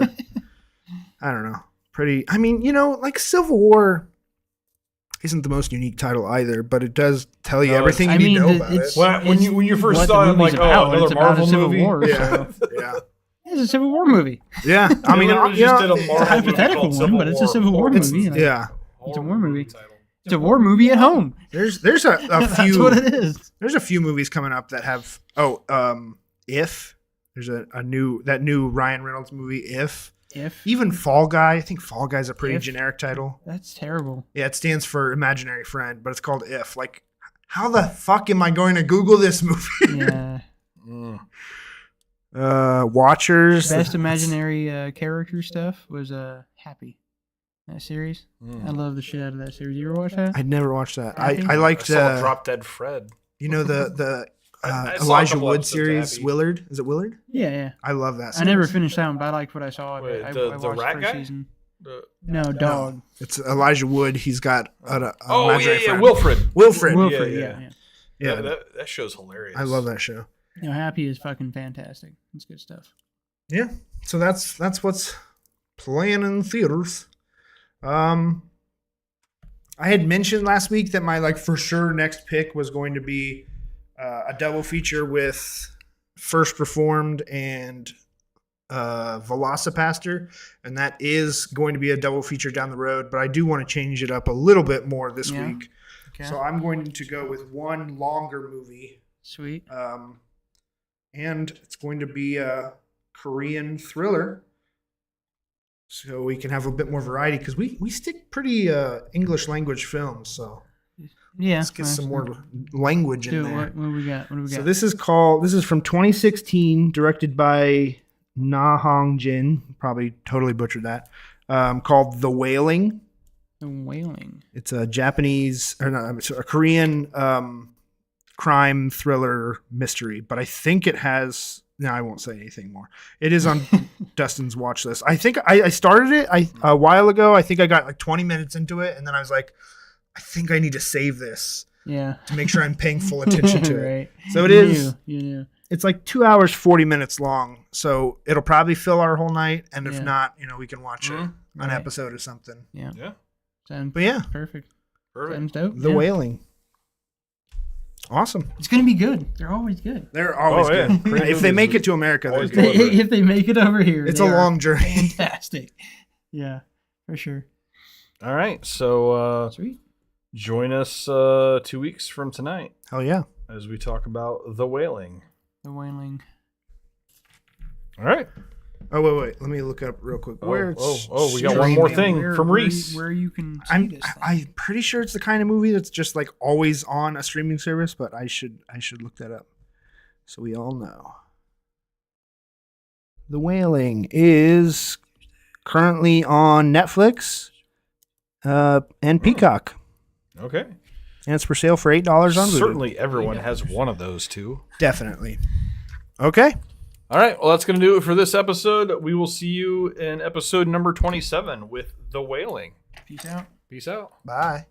I don't know. Pretty. I mean, like Civil War isn't the most unique title either, but it does tell you everything you need to know about it. When you first what saw the it, I'm like, movie's about. another It's about a Marvel Civil movie. War. Yeah, So. yeah, It's a Civil War movie. yeah. I mean, Literally just did a It's a Marvel movie hypothetical called one, Civil but it's a War. Civil War movie. Like, yeah. It's a war movie. Title. It's a war movie at home. There's a That's few. what it is. There's a few movies coming up that have. If there's a new Ryan Reynolds movie. Even Fall Guy. I think Fall Guy's a pretty If. generic title. That's terrible. Yeah, it stands for imaginary friend, but it's called If. Like, how the fuck am I going to Google this movie? Yeah. Watchers. Best imaginary character stuff was Happy. That series. I love the shit out of that series. You ever watch that? I never watched that. Happy? I liked I saw Drop Dead Fred. the I saw a Elijah couple Wood episodes of series. Happy. Willard. Is it Willard? Yeah. I love that series. I never finished that one, but I liked what I saw. Wait, I the watched rat first guy? season. The- No, Dog. It's Elijah Wood. He's got a Oh, imaginary yeah, friend. Wilfred. Wilfred. Wilfred, yeah. yeah. Yeah, That show's hilarious. I love that show. Happy is fucking fantastic. It's good stuff. Yeah. So that's what's playing in theaters. I had mentioned last week that my for sure next pick was going to be a double feature with First Reformed and Velocipaster, and that is going to be a double feature down the road. But I do want to change it up a little bit more this week, Okay. so I'm going to go with one longer movie, Sweet. and it's going to be a Korean thriller. So we can have a bit more variety because we stick pretty English language films. So Yeah. let's get some more language in Dude, there. what do we got? What do we got? So this is from 2016, directed by Na Hong Jin. Probably totally butchered that. Called The Wailing. The Wailing. It's a a Korean crime thriller mystery, but I think it has. No, I won't say anything more. It is on Dustin's watch list. I think I started it a while ago. I think I got 20 minutes into it, and then I was like, I think I need to save this Yeah. to make sure I'm paying full attention to it. Right. So it You is. knew. You knew. It's 2 hours 40 minutes long, so it'll probably fill our whole night. And if Yeah. not, we can watch an Right. episode or something. Yeah. Yeah. Sounds But yeah, perfect. Perfect. Sounds dope. The yeah. Wailing. Awesome. It's gonna be good. They're always good. They're always yeah. good. Korean If they movies make are it to America, they're always good. good. If they make it over here, It's they a are long journey. fantastic. Yeah, for sure. All right. So Sweet. join us 2 weeks from tonight Hell yeah. as we talk about The Wailing. The Wailing. All right. Oh, wait. Let me look up real quick. Where it's we got one more streaming. thing from Reese. Where you can see this thing. I'm pretty sure it's the kind of movie that's just always on a streaming service, but I should look that up so we all know. The Wailing is currently on Netflix and Peacock, Okay. and it's for sale for $8 on Vudu. Certainly everyone has one of those two. Definitely. Okay. All right. Well, that's going to do it for this episode. We will see you in episode number 27 with The Wailing. Peace out. Peace out. Bye.